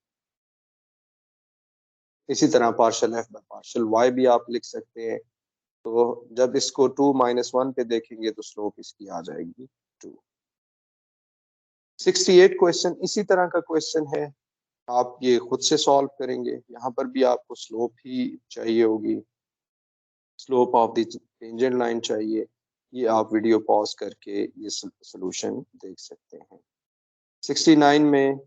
Speaker 1: इसी तरह partial f by partial y भी आप लिख सकते हैं। तो जब इसको टू माइनस वन पे देखेंगे तो स्लोप इसकी आ जाएगी टू। 68 क्वेश्चन इसी तरह का क्वेश्चन है, आप ये खुद से सॉल्व करेंगे। यहाँ पर भी आपको स्लोप ही चाहिए होगी, slope of the tangent line चाहिए। ये आप वीडियो पॉज करके ये सोल्यूशन देख सकते हैं। 69 में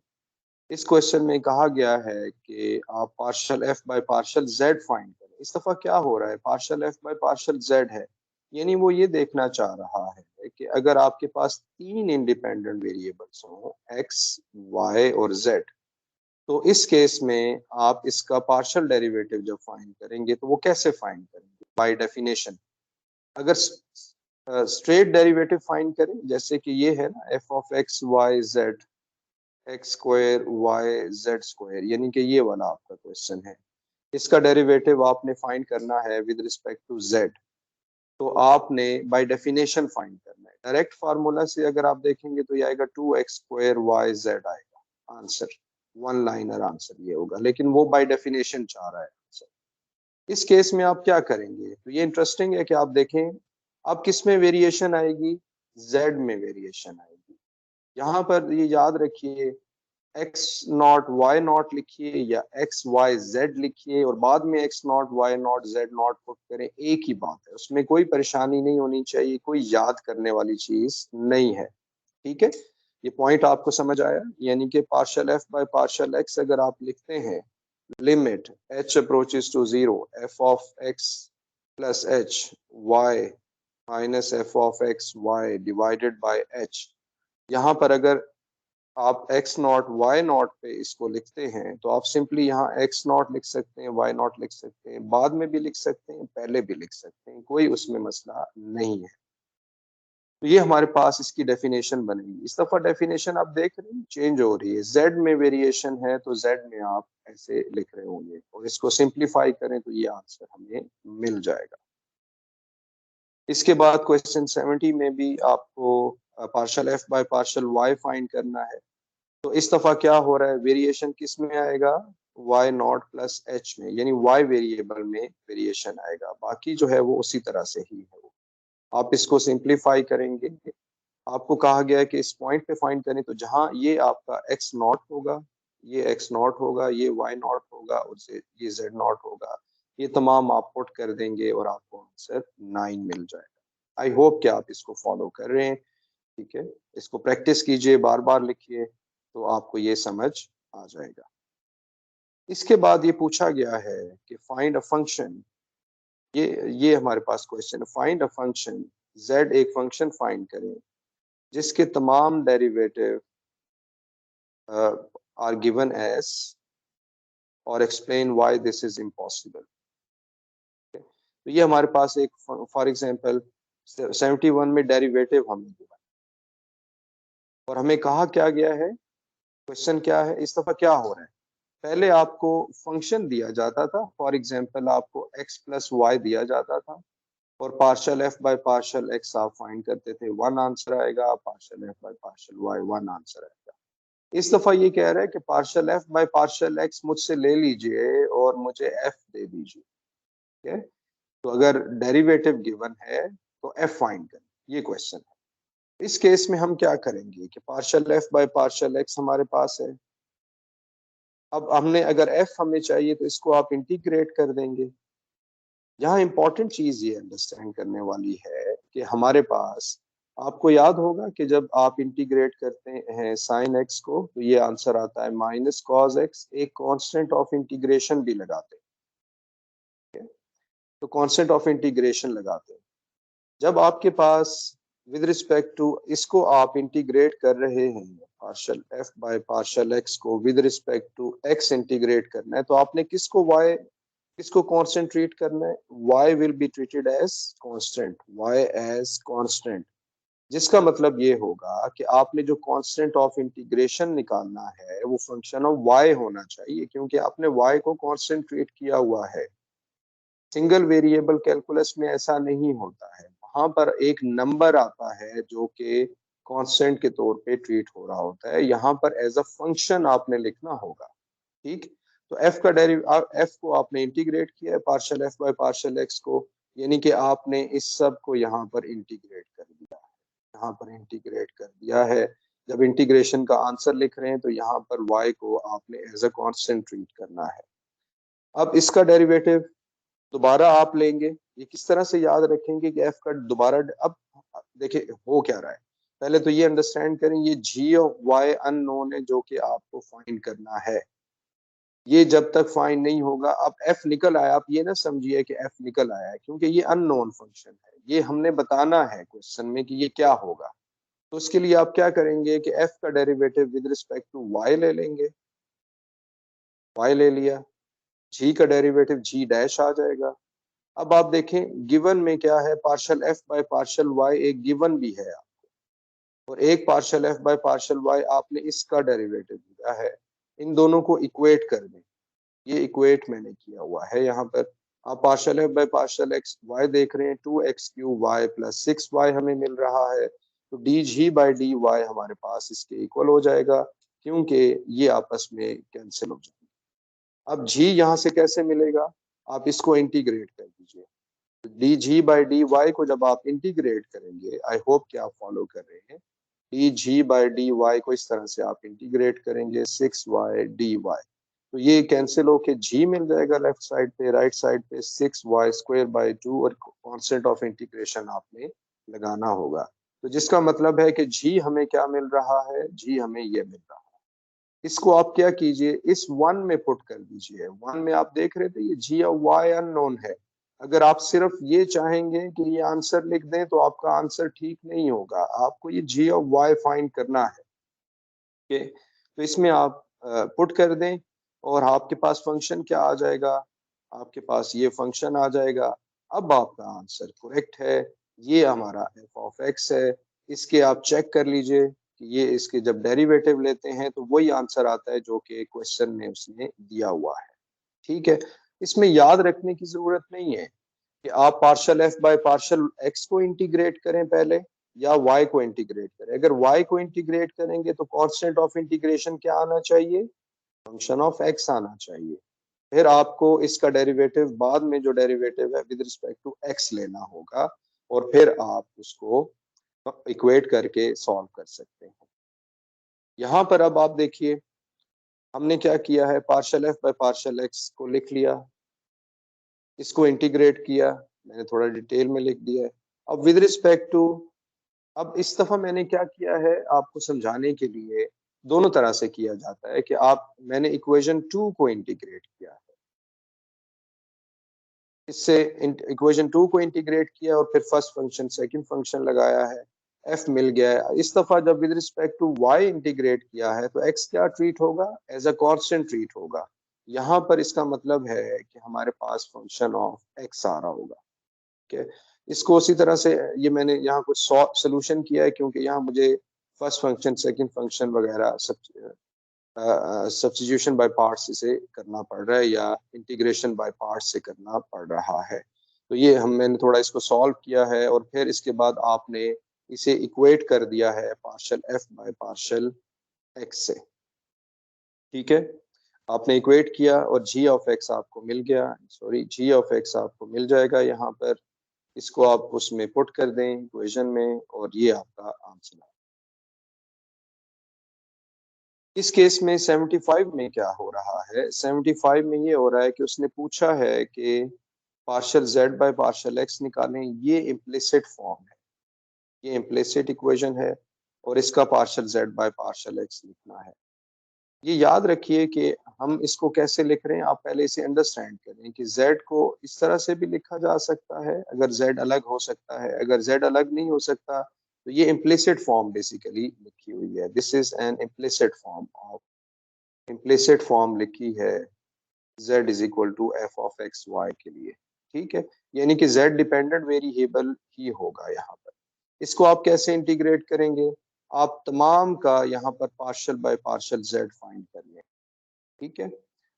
Speaker 1: इस क्वेश्चन में कहा गया है कि आप partial f by partial Z find करें। इस दफा क्या हो रहा है, partial f by partial Z है, यानी वो ये देखना चाह रहा है कि अगर आपके पास तीन इंडिपेंडेंट वेरिएबल्स हों, एक्स, वाई और जेड, तो इस केस में आप इसका पार्शियल डेरिवेटिव जब फाइंड करेंगे तो वो कैसे फाइंड करेंगे, बाय डेफिनेशन। अगर स्ट्रेट डेरिवेटिव फाइंड करें, जैसे कि ये है ना f of x y z x square y z square, यानी कि ये वाला आपका क्वेश्चन है, इसका डेरिवेटिव आपने फाइंड करना है विद रिस्पेक्ट टू जेड। तो आपने बाय डेफिनेशन फाइंड करना है। डायरेक्ट फार्मूला से अगर आप देखेंगे तो ये आएगा 2x स्क्वायर वाई जेड आएगा आंसर, वन लाइनर आंसर ये होगा, लेकिन वो बाय डेफिनेशन चाह रहा है आंसर। इस केस में आप क्या करेंगे, तो ये इंटरेस्टिंग है कि आप देखें अब किस में वेरिएशन आएगी, जेड में वेरिएशन आएगी। यहाँ पर ये याद रखिए एक्स नॉट वाई नॉट लिखिए या एक्स वाई जेड लिखिए और बाद में x not y not z not put करें, एक ही बात है, उसमें कोई परेशानी नहीं होनी चाहिए, कोई याद करने वाली चीज नहीं है। ठीक है, ये पॉइंट आपको समझ आया, यानी कि partial f by partial x अगर आप लिखते हैं limit h approaches to zero f of x plus h y minus f of x y divided by h, यहाँ पर अगर आप x नॉट y नॉट पे इसको लिखते हैं तो आप सिंपली यहाँ x नॉट लिख सकते हैं, y नॉट लिख सकते हैं, बाद में भी लिख सकते हैं, पहले भी लिख सकते हैं, कोई उसमें मसला नहीं है। तो ये हमारे पास इसकी डेफिनेशन बनेगी। इस दफा डेफिनेशन आप देख रहे हैं चेंज हो रही है, z में वेरिएशन है तो z में आप ऐसे लिख रहे होंगे और इसको सिंप्लीफाई करें तो ये आंसर हमें मिल जाएगा। इसके बाद क्वेश्चन 70 में भी आपको partial f by partial y find करना है। तो इस दफा क्या हो रहा है, वेरिएशन किस में आएगा, y नॉट प्लस एच में, यानी y वेरिएबल में वेरिएशन आएगा, बाकी जो है वो उसी तरह से ही है। वो आप इसको सिंप्लीफाई करेंगे, आपको कहा गया है कि इस पॉइंट पे फाइंड करें, तो जहां ये आपका x नॉट होगा, ये x नॉट होगा, ये y नॉट होगा और ये z नॉट होगा, ये तमाम आप पुट कर देंगे और आपको आंसर 9 मिल जाएगा। आई होप कि आप इसको फॉलो कर रहे हैं। ठीक है, इसको प्रैक्टिस कीजिए, बार बार लिखिए, तो आपको ये समझ आ जाएगा। इसके बाद ये पूछा गया है कि फाइंड अ फंक्शन, ये हमारे पास क्वेश्चन है, फाइंड अ फंक्शन z, एक फंक्शन फाइंड करें जिसके तमाम डेरिवेटिव आर गिवन एज और explain why this is impossible. तो ये हमारे पास एक फॉर एग्जांपल 71 में डेरिवेटिव हमें गिवन और हमें कहा क्या गया है, क्वेश्चन क्या है, इस दफा क्या हो रहा है, पहले आपको फंक्शन दिया जाता था, फॉर एग्जांपल आपको x प्लस वाई दिया जाता था और partial f by partial x आप फाइंड करते थे, वन आंसर आएगा, partial f by partial y one answer आएगा। इस दफा ये कह रहा है कि partial f by partial x मुझसे ले लीजिए और मुझे एफ दे दीजिए। ठीक है, तो अगर डेरिवेटिव गिवन है तो एफ फाइंड करें, ये क्वेश्चन है। इस केस में हम क्या करेंगे कि partial f by partial x हमारे पास है, अब हमने अगर एफ हमें चाहिए तो इसको आप इंटीग्रेट कर देंगे। यहाँ इंपॉर्टेंट चीज ये अंडरस्टैंड करने वाली है कि हमारे पास, आपको याद होगा कि जब आप इंटीग्रेट करते हैं साइन एक्स को तो ये आंसर आता है माइनस कॉस एक्स, एक कांस्टेंट ऑफ इंटीग्रेशन भी लगाते हैं, तो कांस्टेंट ऑफ इंटीग्रेशन लगाते हैं। जब आपके पास विद रिस्पेक्ट टू इसको आप इंटीग्रेट कर रहे हैं, partial f by partial x को with respect to x integrate करना है, तो आपने किसको वाई, किसको कांस्टेंट ट्रीट करना है, y will be treated as constant, y as constant, जिसका मतलब ये होगा कि आपने जो कांस्टेंट ऑफ इंटीग्रेशन निकालना है वो फंक्शन ऑफ y होना चाहिए, क्योंकि आपने y को कांस्टेंट ट्रीट किया हुआ है। सिंगल वेरिएबल कैलकुलस में ऐसा नहीं होता है, वहां पर एक नंबर आता है जो कि कांस्टेंट के तौर पे ट्रीट हो रहा होता है, यहाँ पर एज अ फंक्शन आपने लिखना होगा। ठीक, तो एफ का डेरिव एफ को आपने इंटीग्रेट किया है partial f by partial x को, यानी कि आपने इस सब को यहाँ पर इंटीग्रेट कर दिया है, यहाँ पर इंटीग्रेट कर दिया है। जब इंटीग्रेशन का आंसर लिख रहे हैं तो यहाँ पर y को आपने एज अ कांस्टेंट ट्रीट करना है। अब इसका डेरिवेटिव दोबारा आप लेंगे, ये किस तरह से याद रखेंगे कि एफ का दोबारा, अब देखिए हो क्या रहा है, पहले तो ये अंडरस्टैंड करें, ये जी ऑफ वाई अननोन है जो कि आपको फाइंड करना है, ये जब तक फाइंड नहीं होगा, अब एफ निकल आया, आप ये ना समझिए कि एफ निकल आया है, क्योंकि ये अननोन फंक्शन है, ये हमने बताना है क्वेश्चन में कि ये क्या होगा। तो उसके लिए आप क्या करेंगे कि एफ का derivative with respect to y ले लेंगे, वाई ले लिया, जी का डेरिवेटिव जी डैश आ जाएगा, अब आप देखें गिवन में क्या है, partial f by partial y एक गिवन भी है और एक partial f by partial y आपने इसका डेरिवेटिव लिया है। इन दोनों को इक्वेट कर दें, ये इक्वेट मैंने किया हुआ है यहाँ पर। आप partial f by partial x y देख रहे हैं, 2x³ वाई प्लस 6y हमें मिल रहा है, तो d g by d y हमारे पास इसके इक्वल हो जाएगा क्योंकि ये आपस में कैंसिल हो जाएंगे। अब जी यहाँ से कैसे मिलेगा, आप इसको इंटीग्रेट कर दीजिए। D g by d y को जब आप इंटीग्रेट करेंगे, आई होप कि आप फॉलो कर रहे हैं, d g by d y को इस तरह से आप इंटीग्रेट करेंगे 6y dy, तो ये कैंसिल होके जी मिल जाएगा लेफ्ट साइड पे, राइट साइड पे 6y² बाई 2 और कांस्टेंट ऑफ इंटीग्रेशन आपने लगाना होगा। तो जिसका मतलब है कि जी हमें क्या मिल रहा है, जी हमें ये मिल रहा है। इसको आप क्या कीजिए, इस वन में पुट कर दीजिए। वन में आप देख रहे थे ये जी और वाई अननोन है। अगर आप सिर्फ ये चाहेंगे कि ये आंसर लिख दें तो आपका आंसर ठीक नहीं होगा, आपको ये जी और वाई फाइंड करना है। ओके, तो इसमें आप पुट कर दें और आपके पास फंक्शन क्या आ जाएगा, आपके पास ये फंक्शन आ जाएगा। अब आपका आंसर करेक्ट है, ये हमारा एफ ऑफ एक्स है। इसके आप चेक कर लीजिए कि ये इसके जब डेरिवेटिव लेते हैं तो वही आंसर आता है जो कि क्वेश्चन में उसने दिया हुआ है। ठीक है, इसमें याद रखने की जरूरत नहीं है कि आप partial f by partial x को इंटीग्रेट करें पहले या वाई को इंटीग्रेट करें। अगर वाई को इंटीग्रेट करेंगे तो कांस्टेंट ऑफ इंटीग्रेशन क्या आना चाहिए, फंक्शन ऑफ एक्स आना चाहिए। फिर आपको इसका डेरिवेटिव बाद में जो डेरिवेटिव है विद रिस्पेक्ट टू एक्स लेना होगा और फिर आप उसको इक्वेट करके सॉल्व कर सकते हैं। यहाँ पर अब आप देखिए हमने क्या किया है, partial f by partial x को लिख लिया, इसको इंटीग्रेट किया, मैंने थोड़ा डिटेल में लिख दिया है। अब विद रिस्पेक्ट टू, अब इस दफा मैंने क्या किया है आपको समझाने के लिए, दोनों तरह से किया जाता है कि आप, मैंने इक्वेशन 2 को इंटीग्रेट किया है, इससे इक्वेशन 2 को इंटीग्रेट किया और फिर फर्स्ट फंक्शन सेकंड फंक्शन लगाया है, एफ मिल गया है। इस दफा जब with respect to y integrate किया है तो एक्स क्या ट्रीट होगा, एज अ कांस्टेंट ट्रीट होगा। यहाँ पर इसका मतलब है कि हमारे पास फंक्शन ऑफ एक्स आ रहा होगा। ठीक है, इसको उसी तरह से ये मैंने यहाँ कुछ सोल्यूशन किया है क्योंकि यहाँ मुझे फर्स्ट फंक्शन सेकंड फंक्शन वगैरह सब सब्स्टिट्यूशन बाय पार्ट्स इसे करना पड़ रहा है या इंटीग्रेशन बाय पार्ट्स से करना पड़ रहा है। तो ये हम मैंने थोड़ा इसको सॉल्व किया है और फिर इसके बाद आपने इसे इक्वेट कर दिया है partial f by partial x से। ठीक है, आपने इक्वेट किया और जी ऑफ एक्स आपको मिल गया, सॉरी जी ऑफ एक्स आपको मिल जाएगा यहाँ पर। इसको आप उसमें पुट कर दें इक्वेशन में और ये आपका आंसर है। इस केस में 75 में क्या हो रहा है, 75 में ये हो रहा है कि उसने पूछा है कि partial Z bye partial x निकालें। ये इम्प्लिसिट फॉर्म है, ये इम्प्लिसिट इक्वेशन है और इसका partial Z bye partial x लिखना है। ये याद रखिए कि हम इसको कैसे लिख रहे हैं, आप पहले इसे अंडरस्टैंड करें कि z को इस तरह से भी लिखा जा सकता है अगर z अलग हो सकता है, अगर z अलग नहीं हो सकता तो ये इम्प्लिसिट फॉर्म बेसिकली लिखी हुई है। This is an implicit form of, implicit form लिखी है z is equal to f of x y के लिए। ठीक है, यानी कि z डिपेंडेंट वेरिएबल ही होगा यहाँ पर। इसको आप कैसे इंटीग्रेट करेंगे, आप तमाम का यहाँ पर partial by partial z find कर लें। ठीक है,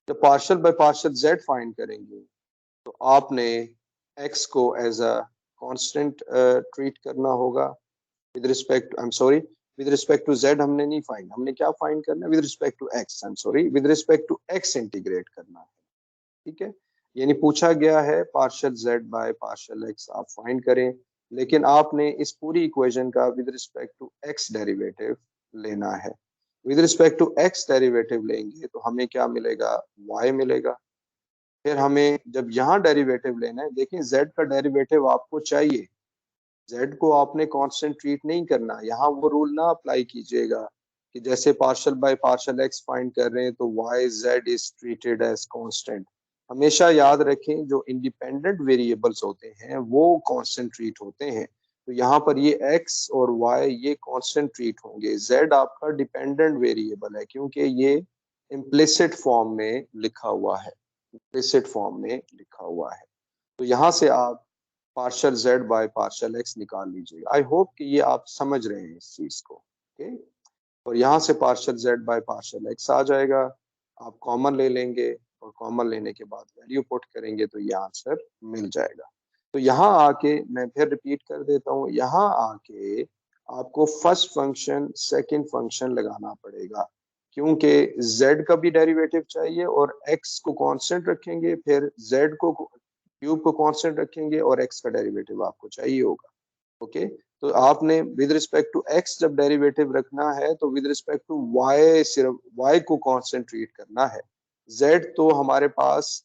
Speaker 1: जब partial by partial z find करेंगे तो आपने x को एज अ कांस्टेंट ट्रीट करना होगा with respect, I am sorry, with respect to z हमने नहीं फाइंड, हमने क्या फाइंड करना है, with respect to x, I am sorry, with respect to x integrate करना है। ठीक है, यानी पूछा गया है partial z by partial x आप फाइंड करें, लेकिन आपने इस पूरी इक्वेशन का with respect to x derivative लेना है। With respect to x derivative लेंगे तो हमें क्या मिलेगा, y मिलेगा। फिर हमें जब यहाँ डेरिवेटिव लेना है, देखिए z का डेरिवेटिव आपको चाहिए, z को आपने कांस्टेंट ट्रीट नहीं करना, यहाँ वो रूल ना अप्लाई कीजिएगा कि जैसे partial by partial x find कर रहे हैं तो y z is treated as constant. हमेशा याद रखें जो इंडिपेंडेंट वेरिएबल्स होते हैं वो कांस्टेंट ट्रीट होते हैं। तो यहाँ पर ये x और y ये कांस्टेंट ट्रीट होंगे, z आपका डिपेंडेंट वेरिएबल है क्योंकि ये इम्प्लिसिट फॉर्म में लिखा हुआ है, इम्प्लिसिट फॉर्म में लिखा हुआ है। तो यहाँ से आप partial z by partial x निकाल लीजिएगा। आई होप कि ये आप समझ रहे हैं इस चीज को। ओके, और यहाँ से partial z by partial x आ जाएगा। आप कॉमन ले लेंगे और कॉमन लेने के बाद वैल्यू पुट करेंगे तो ये आंसर मिल जाएगा। तो यहाँ आके मैं फिर रिपीट कर देता हूँ, यहाँ आके आपको फर्स्ट फंक्शन सेकंड फंक्शन लगाना पड़ेगा, क्योंकि z का भी डेरिवेटिव चाहिए और x को कांस्टेंट रखेंगे, फिर z को क्यूब को कांस्टेंट रखेंगे और x का डेरिवेटिव आपको चाहिए होगा। ओके, तो आपने विद रिस्पेक्ट टू x जब डेरिवेटिव रखना है तो विद रिस्पेक्ट टू y सिर्फ y को कांस्टेंट ट्रीट करना है। z तो हमारे पास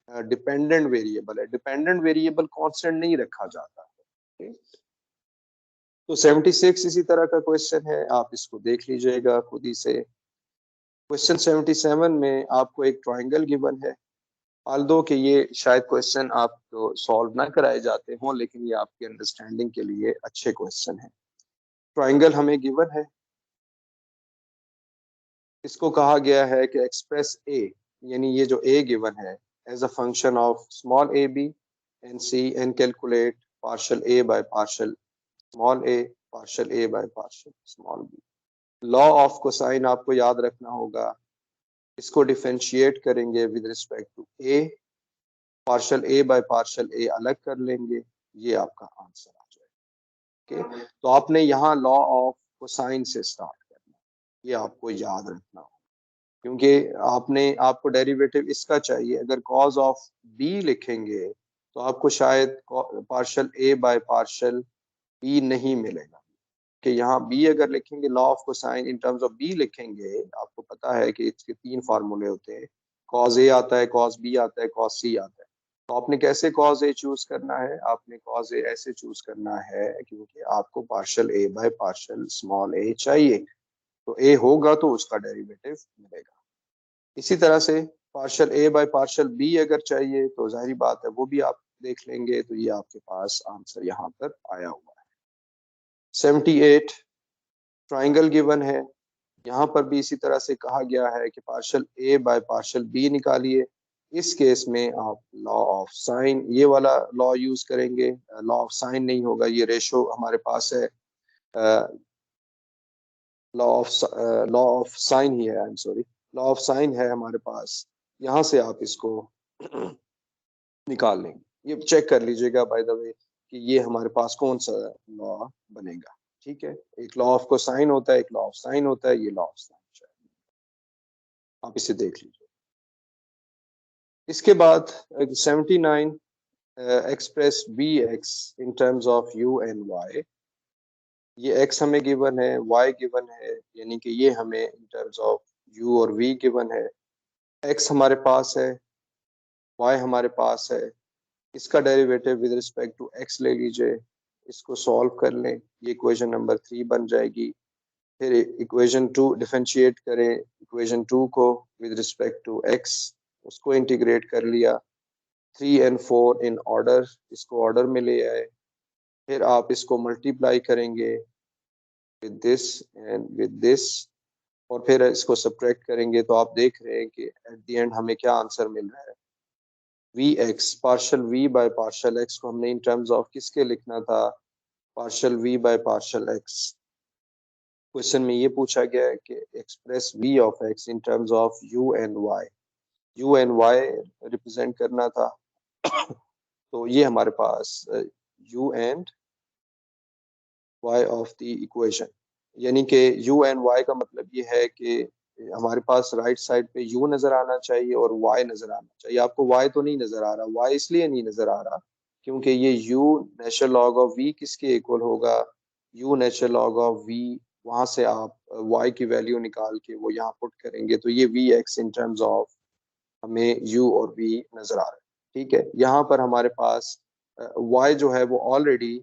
Speaker 1: डिपेंडेंट वेरिएबल है, डिपेंडेंट वेरिएबल कांस्टेंट नहीं रखा जाता है। okay? तो 76 इसी तरह का क्वेश्चन है, आप इसको देख लीजिएगा खुद ही से। क्वेश्चन 77 में आपको एक ट्राइंगल गिवन है। ऑल्दो कि ये शायद क्वेश्चन आपको सॉल्व ना कराए जाते हों, लेकिन ये आपकी अंडरस्टैंडिंग के लिए अच्छे क्वेश्चन है। ट्राइंगल हमें गिवन है, इसको कहा गया है कि एक्सप्रेस ए, यानी ये जो ए गिवन है, as a function of small a b and c and calculate partial A by partial small a partial A by partial small b. Law of cosine आपको याद रखना होगा, इसको डिफरेंशिएट करेंगे with respect to A, partial A by partial A अलग कर लेंगे, ये आपका आंसर आ जाएगा। ओके, तो आपने यहाँ लॉ ऑफ कोसाइन से स्टार्ट करना, ये आपको याद रखना होगा, क्योंकि आपको डेरिवेटिव इसका चाहिए। अगर कॉज ऑफ बी लिखेंगे तो आपको शायद partial A by partial b नहीं मिलेगा, कि यहाँ बी अगर लिखेंगे law of cosine in terms of b लिखेंगे, आपको पता है कि इसके तीन फार्मूले होते हैं, कॉज ए आता है, कॉज बी आता है, कॉज सी आता है। तो आपने कैसे कॉज ए चूज करना है, आपने कॉज ए ऐसे चूज करना है क्योंकि आपको partial A by partial small a चाहिए, तो ए होगा तो उसका डेरिवेटिव मिलेगा। इसी तरह से partial A by partial b अगर चाहिए तो जाहिर बात है वो भी आप देख लेंगे, तो ये आपके पास आंसर यहाँ पर आया हुआ है। 78 ट्राइंगल गिवन है, यहाँ पर भी इसी तरह से कहा गया है कि partial A by partial b निकालिए। इस केस में आप लॉ ऑफ साइन ये वाला लॉ यूज करेंगे, लॉ ऑफ साइन नहीं होगा, ये रेशो हमारे पास है, लॉ ऑफ साइन ही है, आई am sorry, law of sine है हमारे पास। यहाँ से आप इसको निकाल लेंगे, ये चेक कर लीजिएगा बाय द वे कि ये हमारे पास कौन सा लॉ बनेगा। ठीक है, एक लॉ ऑफ कोसाइन होता है, एक लॉ ऑफ साइन होता है, ये लॉ ऑफ साइन, आप इसे देख लीजिए। इसके बाद 79 express v x in terms of u and y. ये एक्स हमें गिवन है, वाई गिवन है, यानी कि ये हमें इन टर्म्स ऑफ यू और वी गिवन है। एक्स हमारे पास है, वाई हमारे पास है, इसका derivative with respect to x ले लीजिए, इसको सॉल्व कर लें, ये इक्वेशन नंबर 3 बन जाएगी। फिर इक्वेशन 2 डिफरेंशिएट करें, इक्वेशन 2 को विद रिस्पेक्ट टू एक्स, उसको इंटीग्रेट कर लिया। 3 एंड 4 इन ऑर्डर, इसको ऑर्डर में ले आए। फिर आप इसको मल्टीप्लाई करेंगे with this and with this, और फिर इसको सब्ट्रैक्ट करेंगे तो आप देख रहे हैं कि एट द एंड हमें क्या आंसर मिल रहा है। V x partial v by partial x को हमने इन टर्म्स ऑफ किसके लिखना था, partial v by partial x. Question में ये पूछा गया है कि express v of x in terms of u and y, u and y represent करना था। तो ये हमारे पास u and y of the equation, यानी कि u एंड y का मतलब ये है कि हमारे पास राइट साइड पे u नजर आना चाहिए और y नजर आना चाहिए। आपको y तो नहीं नजर आ रहा, y इसलिए नहीं नजर आ रहा क्योंकि ये u natural log of v किसके इक्वल होगा, u natural log of v। वहां से आप y की वैल्यू निकाल के वो यहाँ पुट करेंगे तो ये v x in terms of हमें u और v नजर आ रहा है। ठीक है, यहाँ पर हमारे पास y जो है वो ऑलरेडी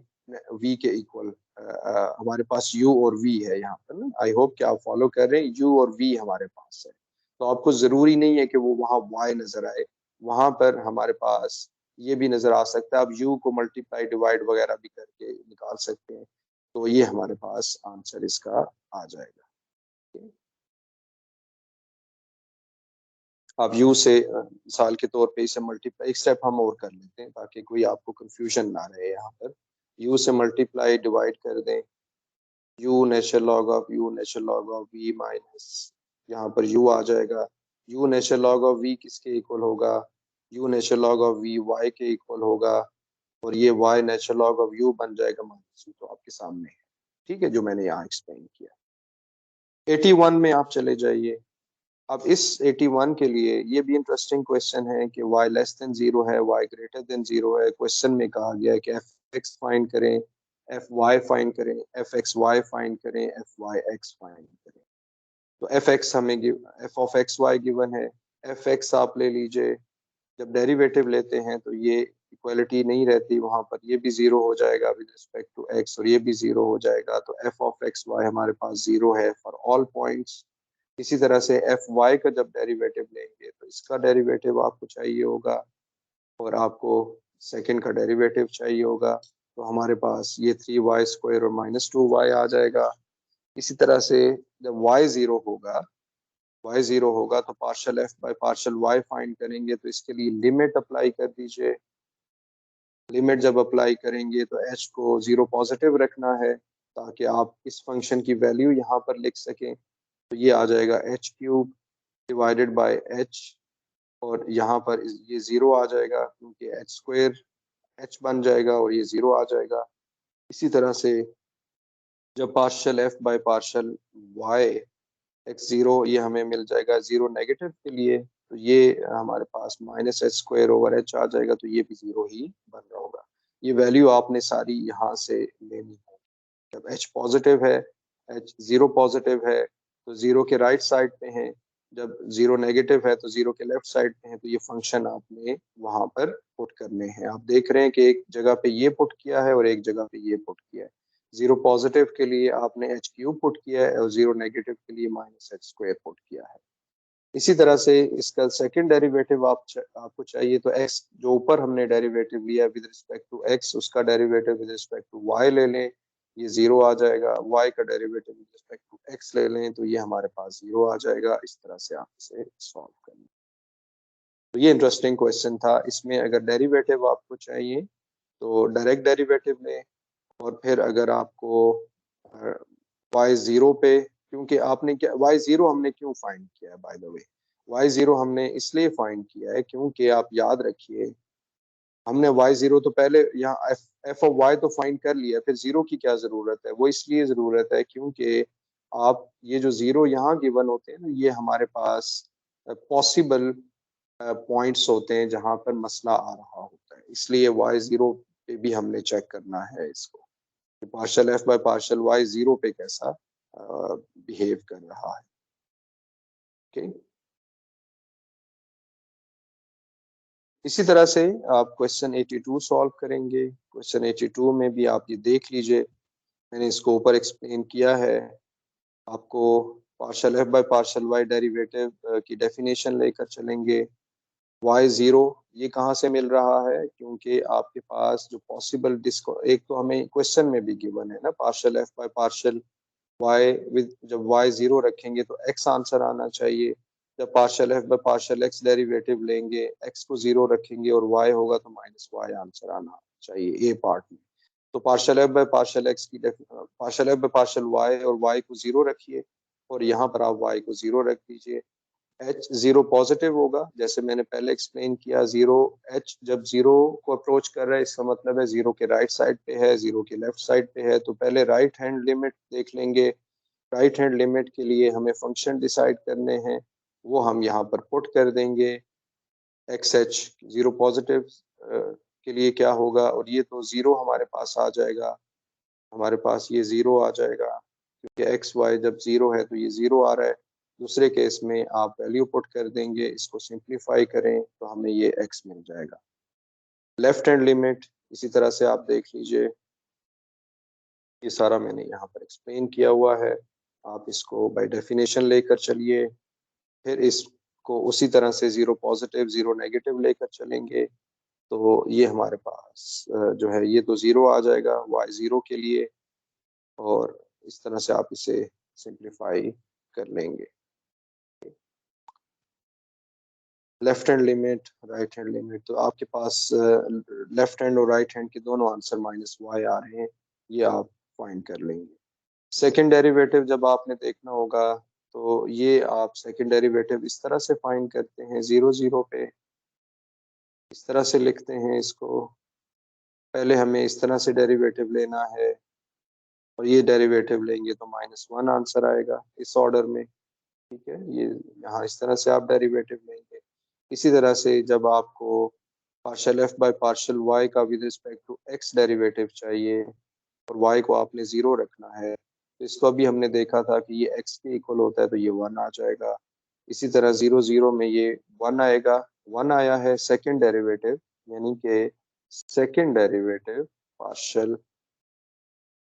Speaker 1: v के इक्वल, हमारे पास u और v है यहाँ पर ना। आई होप कि आप फॉलो कर रहे हैं, u और v हमारे पास है, तो आपको जरूरी नहीं है कि वो वहाँ y नजर आए, वहां पर हमारे पास ये भी नजर आ सकता है। आप u को मल्टीप्लाई डिवाइड वगैरह भी करके निकाल सकते हैं, तो ये हमारे पास आंसर इसका आ जाएगा। आप u से मिसाल के तौर पे इसे मल्टीप्लाई, एक स्टेप हम और कर लेते हैं ताकि कोई आपको कंफ्यूजन ना रहे यहाँ पर। u से मल्टीप्लाई डिवाइड कर दें, u natural log of u natural log of v minus, यहाँ पर u आ जाएगा। u natural log of v किसके इक्वल होगा, u natural log of v y के इक्वल होगा, और ये y natural log of u बन जाएगा माइनस u, तो आपके सामने है। ठीक है, जो मैंने यहाँ एक्सप्लेन किया। 81 में आप चले जाइए। अब इस 81 के लिए ये भी इंटरेस्टिंग क्वेश्चन है कि y लेस देन 0 है, y ग्रेटर देन 0 है। क्वेश्चन में कहा गया है कि f(x) फाइंड करें, fy फाइंड करें, fxy फाइंड करें, fyx फाइंड करें। तो fx हमें f ऑफ xy गिवन है, fx आप ले लीजिए। जब डेरिवेटिव लेते हैं तो ये इक्वलिटी नहीं रहती, वहां पर ये भी जीरो हो जाएगा विद रिस्पेक्ट टू x, और ये भी जीरो हो जाएगा। तो f ऑफ xy हमारे पास जीरो है फॉर ऑल पॉइंट्स। इसी तरह से fy का जब डेरिवेटिव लेंगे तो इसका डेरिवेटिव आपको चाहिए होगा, और आपको सेकंड का डेरिवेटिव चाहिए होगा। तो हमारे पास ये 3y² और -2y आ जाएगा। इसी तरह से जब y 0 होगा तो partial f by partial y find करेंगे, तो इसके लिए लिमिट अप्लाई कर दीजिए। लिमिट जब अप्लाई करेंगे तो h को 0 पॉजिटिव रखना है ताकि आप इस फंक्शन की वैल्यू यहाँ पर लिख सकें। तो ये आ जाएगा h³ डिवाइडेड बाय h, और यहाँ पर ये 0 आ जाएगा क्योंकि h² h बन जाएगा और ये 0 आ जाएगा। इसी तरह से जब partial f by partial y x0, ये हमें मिल जाएगा 0 नेगेटिव के लिए, तो ये हमारे पास -h² आ जाएगा, तो ये भी 0 ही बन रहा होगा। ये वैल्यू आपने सारी यहाँ से लेनी है। जब h पॉजिटिव है, h 0 पॉजिटिव है तो 0 के राइट साइड पे है, जब 0 नेगेटिव है तो 0 के लेफ्ट साइड पे है। तो ये फंक्शन आपने वहां पर पुट करने हैं। आप देख रहे हैं कि एक जगह पे ये पुट किया है और एक जगह पे ये पुट किया है। 0 पॉजिटिव के लिए आपने h³ पुट किया है और 0 नेगेटिव के लिए -h² पुट किया है। इसी तरह से इसका सेकंड डेरिवेटिव आपको चाहिए, तो x जो ऊपर हमने डेरिवेटिव लिया विद रिस्पेक्ट टू x, उसका derivative with respect to y ले लें, ये 0 आ जाएगा। y का derivative with respect to x ले लें तो ये हमारे पास 0 आ जाएगा। इस तरह से आप इसे सॉल्व करें। तो ये इंटरेस्टिंग क्वेश्चन था। इसमें अगर डेरिवेटिव आपको चाहिए तो डायरेक्ट डेरिवेटिव लें, और फिर अगर आपको y0 पे, क्योंकि आपने क्या y0 हमने क्यों फाइंड किया है, बाय द वे y0 हमने इसलिए फाइंड किया है क्योंकि आप याद रखिए हमने y0 तो पहले यहाँ f ऑफ y तो फाइंड कर लिया, फिर 0 की क्या जरूरत है। वो इसलिए जरूरत है क्योंकि आप ये जो 0 यहाँ गिवन होते हैं ना, ये हमारे पास पॉसिबल पॉइंट्स होते हैं जहां पर मसला आ रहा होता है, इसलिए y0 पे भी हमने चेक करना है इसको, partial f by partial y 0 पे कैसा बिहेव कर रहा है। ओके, इसी तरह से आप क्वेश्चन 82 सॉल्व करेंगे। क्वेश्चन 82 में भी आप ये देख लीजिए, मैंने इसको ऊपर एक्सप्लेन किया है। आपको partial f by partial y derivative की डेफिनेशन लेकर चलेंगे। y0 ये कहाँ से मिल रहा है, क्योंकि आपके पास जो पॉसिबल डिस्को, एक तो हमें क्वेश्चन में भी गिवन है ना partial f by partial y with, जब y 0 रखेंगे तो x आंसर आना चाहिए। जब partial f by partial x derivative लेंगे, x को 0 रखेंगे और y होगा तो -y आंसर आना चाहिए ए पार्ट में। तो partial f by partial x की partial f by partial y और y को 0 रखिए, और यहाँ पर आप y को 0 रख दीजिए। h 0 पॉजिटिव होगा, जैसे मैंने पहले एक्सप्लेन किया। 0 h जब 0 को अप्रोच कर रहा है, इसका मतलब है 0 के राइट साइड पे है, 0 के लेफ्ट साइड पे है। तो पहले राइट हैंड लिमिट देख लेंगे। राइट हैंड लिमिट के लिए हमें फंक्शन डिसाइड करने हैं, वो हम यहाँ पर पुट कर देंगे। एक्स एच 0 पॉजिटिव के लिए क्या होगा, और ये तो 0 हमारे पास आ जाएगा, हमारे पास ये 0 आ जाएगा क्योंकि एक्स वाई जब 0 है तो ये 0 आ रहा है। दूसरे केस में आप वैल्यू पुट कर देंगे, इसको सिंप्लीफाई करें तो हमें ये x मिल जाएगा। लेफ्ट हैंड लिमिट इसी तरह से आप देख लीजिए, ये सारा मैंने यहाँ पर एक्सप्लेन किया हुआ है। आप इसको बाय डेफिनेशन लेकर चलिए, फिर इसको उसी तरह से 0 पॉजिटिव 0 नेगेटिव लेकर चलेंगे, तो ये हमारे पास जो है ये तो 0 आ जाएगा y0 के लिए, और इस तरह से आप इसे सिंप्लीफाई कर लेंगे। Left hand limit, right hand limit, तो आपके पास लेफ्ट हैंड और राइट हैंड के दोनों आंसर -y आ रहे हैं, ये आप फाइंड कर लेंगे। सेकंड डेरिवेटिव जब आपने देखना होगा तो ये आप सेकंड डेरिवेटिव इस तरह से फाइंड करते हैं, 0 0 पे इस तरह से लिखते हैं इसको। पहले हमें इस तरह से डेरिवेटिव लेना है और ये डेरिवेटिव लेंगे तो -1 आंसर आएगा इस ऑर्डर में। ठीक है, ये यहाँ इस तरह से आप डेरिवेटिव लेंगे। इसी तरह से जब आपको partial f by partial y का with respect to x derivative चाहिए और y को आपने 0 रखना है, तो इसको अभी हमने देखा था कि ये x के इक्वल होता है तो ये 1 आ जाएगा। इसी तरह 0 0 में ये 1 आएगा, 1 आया है सेकंड डेरिवेटिव, यानी कि second derivative partial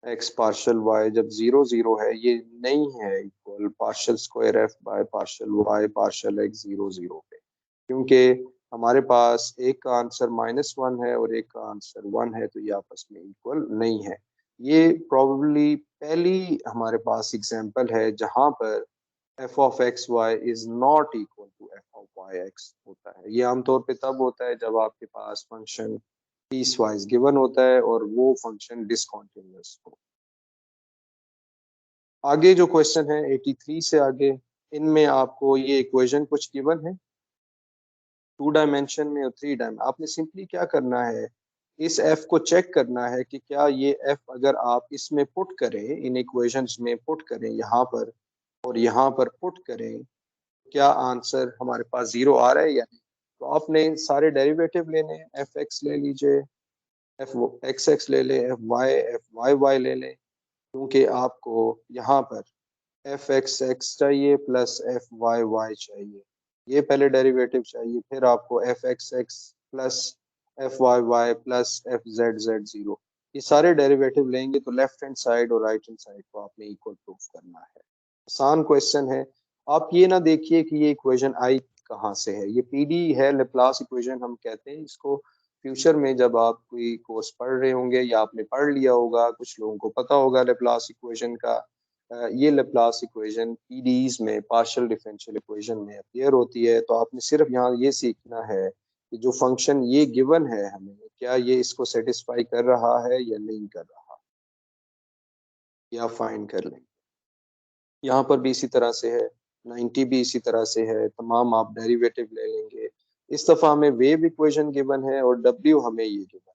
Speaker 1: x partial y जब 0 0 है, ये नहीं है equal partial square f by partial y partial x 0 0 पे, क्योंकि हमारे पास एक का आंसर -1 है और एक का आंसर 1 है, तो ये आपस में इक्वल नहीं है। ये प्रोबेबली पहली हमारे पास एग्जांपल है जहां पर f of x y is not equal to f of y x होता है। ये आमतौर पे तब होता है जब आपके पास फंक्शन पीस वाइज गिवन होता है और वो फंक्शन डिसकंटिन्यूअस हो। आगे जो क्वेश्चन है 83 से आगे, इनमें आपको ये इक्वेशन कुछ गिवन है 2 डायमेंशन में और 3 डायमेंशन। आपने सिंपली क्या करना है, इस f को चेक करना है कि क्या ये f अगर आप इसमें पुट करें, इन इक्वेशंस में पुट करें यहाँ पर और यहाँ पर पुट करें, क्या आंसर हमारे पास 0 आ रहा है या नहीं। तो आपने सारे डेरिवेटिव लेने हैं, एफ एक्स ले लीजिए, एफ एक्स एक्स ले लें, एफ वाई वाई ले लें, क्योंकि आपको यहाँ पर एफ एक्स एक्स चाहिए प्लस एफ वाई वाई चाहिए, ये पहले डेरिवेटिव चाहिए, फिर आपको f x x plus f y y plus f z z 0, ये सारे डेरिवेटिव लेंगे तो लेफ्ट हैंड साइड और राइट हैंड साइड को आपने इक्वल प्रूफ करना है। आसान क्वेश्चन है। आप ये ना देखिए कि ये इक्वेशन आई कहाँ से है, ये पीडी है, लेप्लास इक्वेशन हम कहते हैं इसको। फ्यूचर में जब आप कोई कोर्स पढ़ रहे होंगे या आपने पढ़ लिया होगा, कुछ लोगों को पता होगा लेप्लास इक्वेशन का, ये लेप्लास इक्वेशन पीडीज में पार्शियल डिफरेंशियल इक्वेशन में अपीयर होती है। तो आपने सिर्फ यहाँ ये सीखना है कि जो फंक्शन ये गिवन है हमें, क्या ये इसको सेटिस्फाई कर रहा है या नहीं कर रहा, या फाइंड कर लें। यहाँ पर भी इसी तरह से है, 90 भी इसी तरह से है, तमाम आप डेरिवेटिव ले लेंगे। इस दफा हमें वेव इक्वेशन गिवन है और डब्ल्यू हमें ये गिवन है।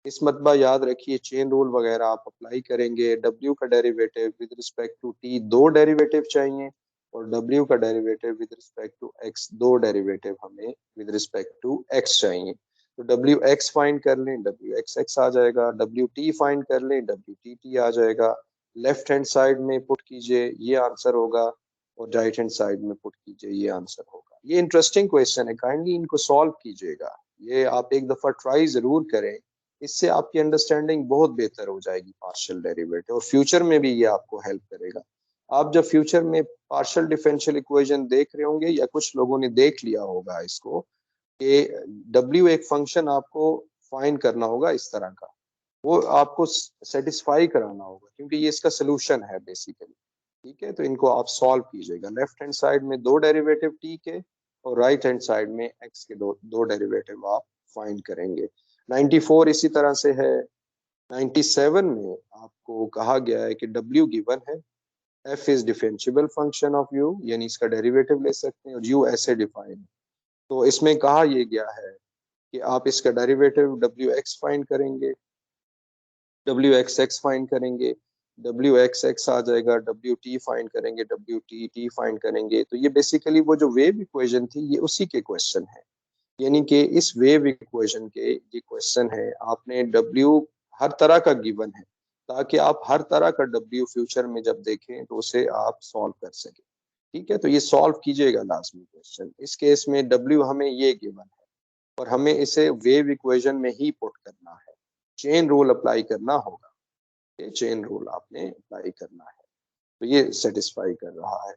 Speaker 1: इस मतबा याद रखिए, चेन रूल वगैरह आप अप्लाई करेंगे। डब्ल्यू का derivative with respect to t 2 derivative चाहिए और डब्ल्यू का derivative with respect to x 2 derivative हमें विद रिस्पेक्ट टू एक्स चाहिए। तो डब्ल्यू एक्स फाइंड कर लें, डब्ल्यू एक्स एक्स आ जाएगा, डब्ल्यू टी फाइंड कर लें, डब्ल्यू टी टी आ जाएगा। लेफ्ट हैंड साइड में पुट कीजिए, ये आंसर होगा, और राइट हैंड साइड में पुट कीजिए, ये आंसर होगा। ये इंटरेस्टिंग क्वेश्चन है, काइंडली इनको सॉल्व कीजिएगा। ये आप एक दफा ट्राई जरूर करें, इससे आपकी अंडरस्टैंडिंग बहुत बेहतर हो जाएगी पार्शियल डेरिवेटिव, और फ्यूचर में भी ये आपको हेल्प करेगा। आप जब फ्यूचर में पार्शियल डिफरेंशियल इक्वेशन देख रहे होंगे या कुछ लोगों ने देख लिया होगा इसको, कि डब्ल्यू एक फंक्शन आपको फाइंड करना होगा इस तरह का, वो आपको सेटिस्फाई कराना होगा, क्योंकि ये इसका सोल्यूशन है बेसिकली। ठीक है, तो इनको आप सॉल्व कीजिएगा। लेफ्ट हैंड साइड में 2 डेरिवेटिव टी के और राइट हैंड साइड में एक्स के दो डेरिवेटिव आप फाइंड करेंगे। 94 इसी तरह से है। 97 में आपको कहा गया है कि डब्ल्यू गिवन है, F is differentiable function of you, यानी इसका डेरिवेटिव ले सकते हैं, और यू ऐसे डिफाइन। तो इसमें कहा यह गया है कि आप इसका डेरिवेटिव डब्ल्यू एक्स फाइंड करेंगे, डब्ल्यू एक्स एक्स फाइंड करेंगे, डब्ल्यू एक्स एक्स आ जाएगा, डब्ल्यू टी फाइंड करेंगे, डब्ल्यू टी टी फाइंड करेंगे। तो ये बेसिकली वो जो वेव इक्वेशन थी, ये उसी के क्वेश्चन है, यानी कि इस वेव इक्वेशन के ये क्वेश्चन है। आपने डब्ल्यू हर तरह का गिवन है, ताकि आप हर तरह का डब्ल्यू फ्यूचर में जब देखें तो उसे आप सॉल्व कर सकें। ठीक है, तो ये सॉल्व कीजिएगा लाजमी क्वेश्चन। इस केस में डब्ल्यू हमें ये गिवन है और हमें इसे वेव इक्वेशन में ही पुट करना है, चेन रूल अप्लाई करना होगा, ये चेन रूल आपने अप्लाई करना है, तो ये सेटिस्फाई कर रहा है।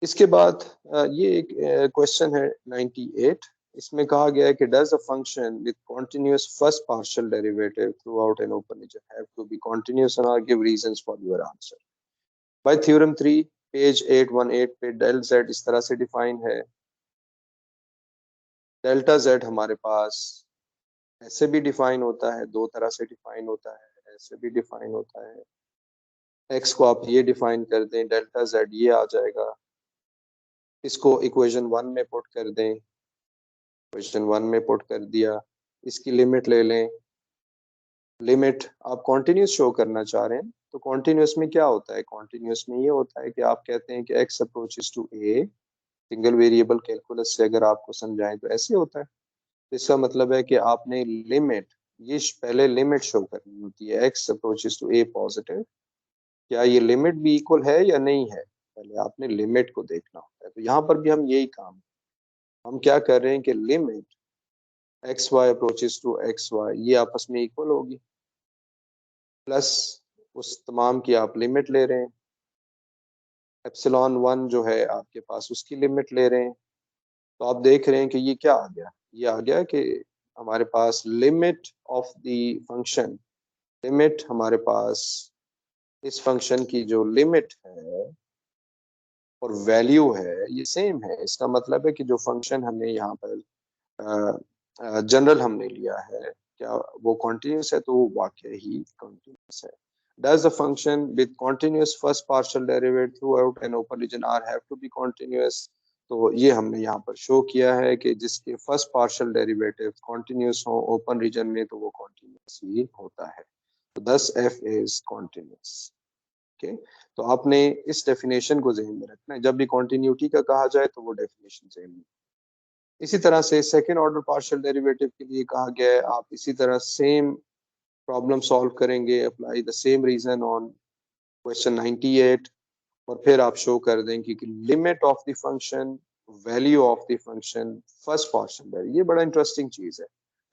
Speaker 1: इसके बाद ये एक क्वेश्चन है 98। इसमें कहा गया है कि does a function with continuous first partial derivative throughout an open region have to be continuous, and are give reasons for your answer. By theorem 3 page 818 पे डेल z इस तरह से डिफाइन है डेल्टा जेड हमारे पास ऐसे भी define होता है, दो तरह से डिफाइन होता है, ऐसे भी डिफाइन होता है। एक्स को आप ये डिफाइन कर दें, डेल्टा जेड ये आ जाएगा। इसको इक्वेशन 1 में पुट कर दें, इक्वेशन 1 में पुट कर दिया। इसकी लिमिट ले लें। लिमिट आप कॉन्टिन्यूस शो करना चाह रहे हैं, तो कॉन्टिन्यूस में क्या होता है? कॉन्टिन्यूस में ये होता है कि आप कहते हैं कि x approaches to a, single variable calculus से अगर आपको समझाएं तो ऐसे होता है। तो इसका मतलब है कि आपने लिमिट, ये पहले लिमिट शो करनी होती है, x approaches to a positive, क्या ये लिमिट भी इक्वल है या नहीं है, पहले आपने लिमिट को देखना होता है। तो यहाँ पर भी हम यही काम, हम क्या कर रहे हैं कि limit x y approaches to x y ये आपस में इक्वल होगी, प्लस उस तमाम की आप लिमिट ले रहे हैं। एप्सिलॉन 1 जो है आपके पास, उसकी लिमिट ले रहे हैं। तो आप देख रहे हैं कि ये क्या आ गया, ये आ गया कि हमारे पास limit of the function, limit हमारे पास इस फंक्शन की जो लिमिट है और वैल्यू है ये सेम है। इसका मतलब है कि जो फंक्शन हमने यहाँ पर जनरल हमने लिया है, क्या वो कॉन्टिन्यूस है? तो वो वाकई ही कॉन्टिन्यूस है। Does the function with continuous first partial derivative throughout an open region R have to be continuous? तो ये हमने यहाँ पर शो किया है कि जिसके फर्स्ट पार्शियल डेरिवेटिव कॉन्टिन्यूस हो ओपन रीजन में, तो वो कॉन्टिन्यूस ही होता है। तो thus f is continuous। Okay, तो आपने इस डेफिनेशन को ज़हन में रखना है, जब भी कॉन्टिन्यूटी का कहा जाए तो वो डेफिनेशन ज़हन में। इसी तरह से सेकेंड ऑर्डर पार्शियल डेरिवेटिव के लिए कहा गया है, आप इसी तरह सेम प्रॉब्लम सॉल्व करेंगे, apply the same reason on question 98, और फिर आप शो कर दें कि limit of the function, value of the function, first partial derivative. ये बड़ा इंटरेस्टिंग चीज है।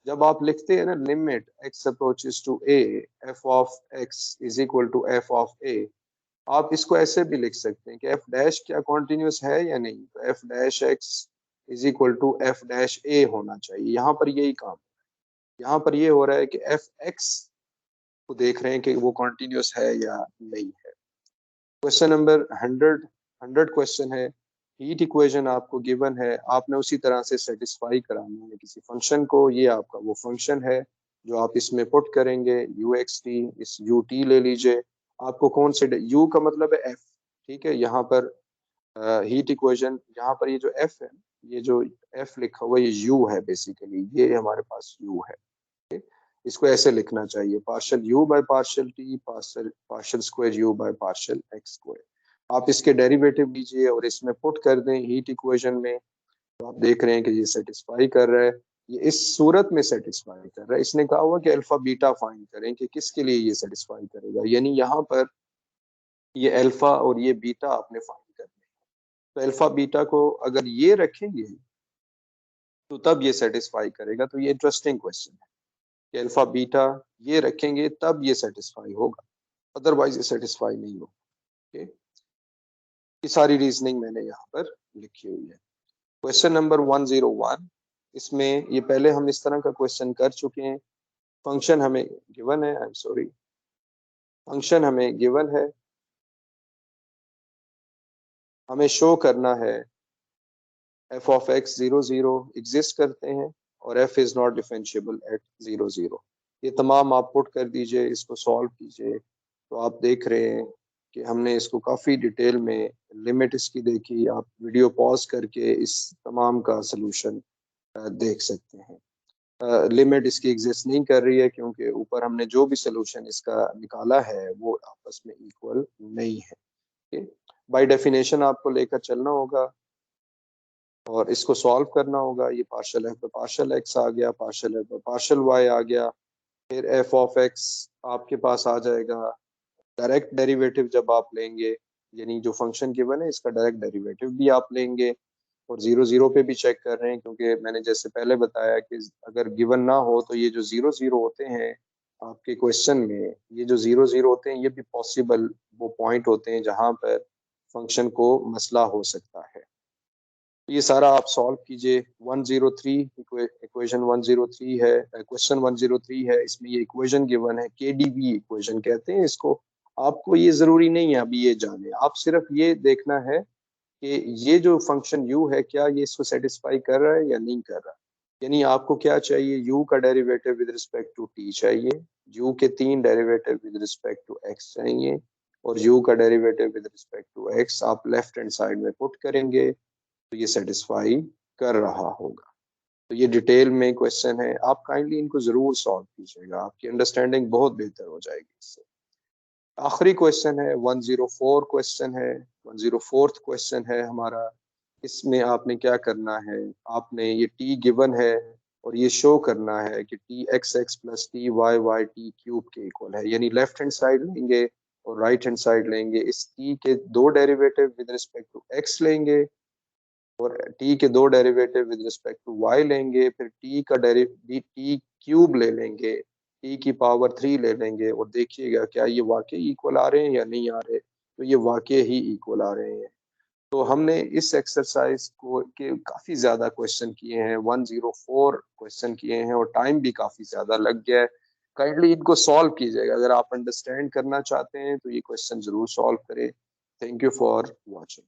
Speaker 1: जब आप लिखते हैं ना limit x approaches to a, f of x is equal to f of a, आप इसको ऐसे भी लिख सकते हैं कि एफ डैश क्या कॉन्टिन्यूस है या नहीं, तो f dash x is equal to f dash a होना चाहिए। यहाँ पर यही काम, यहाँ पर ये हो रहा है कि एफ एक्स को देख रहे हैं कि वो कॉन्टिन्यूस है या नहीं है। क्वेश्चन नंबर 100 क्वेश्चन है। हीट इक्वेशन आपको गिवन है, आपने उसी तरह से सेटिस्फाई कराना है किसी फंक्शन को। ये आपका वो फंक्शन है जो आप इसमें पुट करेंगे, यू एक्स टी, इस यू टी ले लीजिए। आपको कौन से यू का मतलब है एफ, ठीक है। यहाँ पर हीट इक्वेशन, यहाँ पर ये जो एफ है, ये जो एफ लिखा हुआ ये यू है, बेसिकली ये हमारे पास यू है। इसको ऐसे लिखना चाहिए, partial you by partial T, partial partial square you bye partial x square. आप इसके डेरिवेटिव लीजिए और इसमें पुट कर दें हीट इक्वेशन में, तो आप देख रहे हैं कि ये सेटिस्फाई कर रहा है। ये इस सूरत में सेटिस्फाई कर रहा है। इसने कहा हुआ कि अल्फा बीटा फाइंड करें कि किसके लिए ये सेटिस्फाई करेगा, यानी यहाँ पर ये अल्फा और ये बीटा आपने फाइंड करना है। तो अल्फा बीटा को अगर ये रखेंगे तो तब ये सेटिस्फाई करेगा। तो ये इंटरेस्टिंग क्वेश्चन है कि अल्फा बीटा ये रखेंगे तब ये सेटिस्फाई होगा, अदरवाइज ये सेटिस्फाई नहीं होगा। ये सारी रीजनिंग मैंने यहाँ पर लिखी हुई है। क्वेश्चन नंबर 101, इसमें ये पहले हम इस तरह का क्वेश्चन कर चुके हैं। फंक्शन हमें गिवन है, आई एम सॉरी, फंक्शन हमें गिवन है, हमें शो करना है एफ ऑफ एक्स 0 0 एग्जिस्ट करते हैं और F is not differentiable eight 0 0। ये तमाम आप पुट कर दीजिए, इसको सॉल्व कीजिए। तो आप देख रहे हैं कि हमने इसको काफ़ी डिटेल में लिमिट इसकी देखी। आप वीडियो पॉज करके इस तमाम का सलूशन देख सकते हैं। लिमिट इसकी एग्जिस्ट नहीं कर रही है क्योंकि ऊपर हमने जो भी सलूशन इसका निकाला है वो आपस में इक्वल नहीं है। बाय डेफिनेशन आपको लेकर चलना होगा और इसको सॉल्व करना होगा। ये पार्शियल एफ पे पार्शियल एक्स आ गया, पार्शियल एफ पे पार्शियल वाई आ गया, फिर एफ ऑफ एक्स आपके पास आ जाएगा। डायरेक्ट डेरिवेटिव जब आप लेंगे, यानी जो फंक्शन गिवन है इसका डायरेक्ट डेरिवेटिव भी आप लेंगे, और 0 0 पे भी चेक कर रहे हैं क्योंकि मैंने जैसे पहले बताया कि अगर गिवन ना हो तो ये जो 0 0 होते हैं आपके क्वेश्चन में, ये जो 0 0 होते हैं ये भी पॉसिबल वो पॉइंट होते हैं जहां पर फंक्शन को मसला हो सकता है। तो ये सारा आप सॉल्व कीजिए। 103 इक्वेशन 103 है, क्वेश्चन 103 है, इसमें ये इक्वेशन गिवन है, केडीवी इक्वेशन कहते हैं इसको। आपको ये जरूरी नहीं है अभी ये जाने, आप सिर्फ ये देखना है कि ये जो फंक्शन यू है क्या ये इसको सेटिस्फाई कर रहा है या नहीं कर रहा। यानी आपको क्या चाहिए, u का derivative with respect to t चाहिए, u के 3 derivative with respect to x चाहिए, और u का derivative with respect to x आप लेफ्ट हैंड साइड में पुट करेंगे तो ये सेटिस्फाई कर रहा होगा। तो ये डिटेल में क्वेश्चन है, आप काइंडली इनको जरूर सॉल्व कीजिएगा, आपकी अंडरस्टैंडिंग बहुत बेहतर हो जाएगी इससे। आखिरी क्वेश्चन है 104 क्वेश्चन है, 104th क्वेश्चन है हमारा। इसमें आपने क्या करना है, आपने ये t गिवन है और ये शो करना है कि t x x plus t y y t cube के इक्वल है, यानी लेफ्ट हैंड साइड लेंगे और राइट हैंड साइड लेंगे, इस t के 2 derivative with respect to x लेंगे और t के 2 derivative with respect to y लेंगे, फिर t का टी क्यूब ले लेंगे, t की पावर 3 ले लेंगे और देखिएगा क्या ये वाकई इक्वल आ रहे हैं या नहीं आ रहे। तो ये वाकई ही इक्वल आ रहे हैं। तो हमने इस एक्सरसाइज को के काफी ज्यादा क्वेश्चन किए हैं, 104 क्वेश्चन किए हैं और टाइम भी काफी ज्यादा लग गया है। काइंडली इनको सॉल्व कीजिएगा, अगर आप अंडरस्टैंड करना चाहते हैं तो ये क्वेश्चन जरूर सॉल्व करें। Thank you for watching.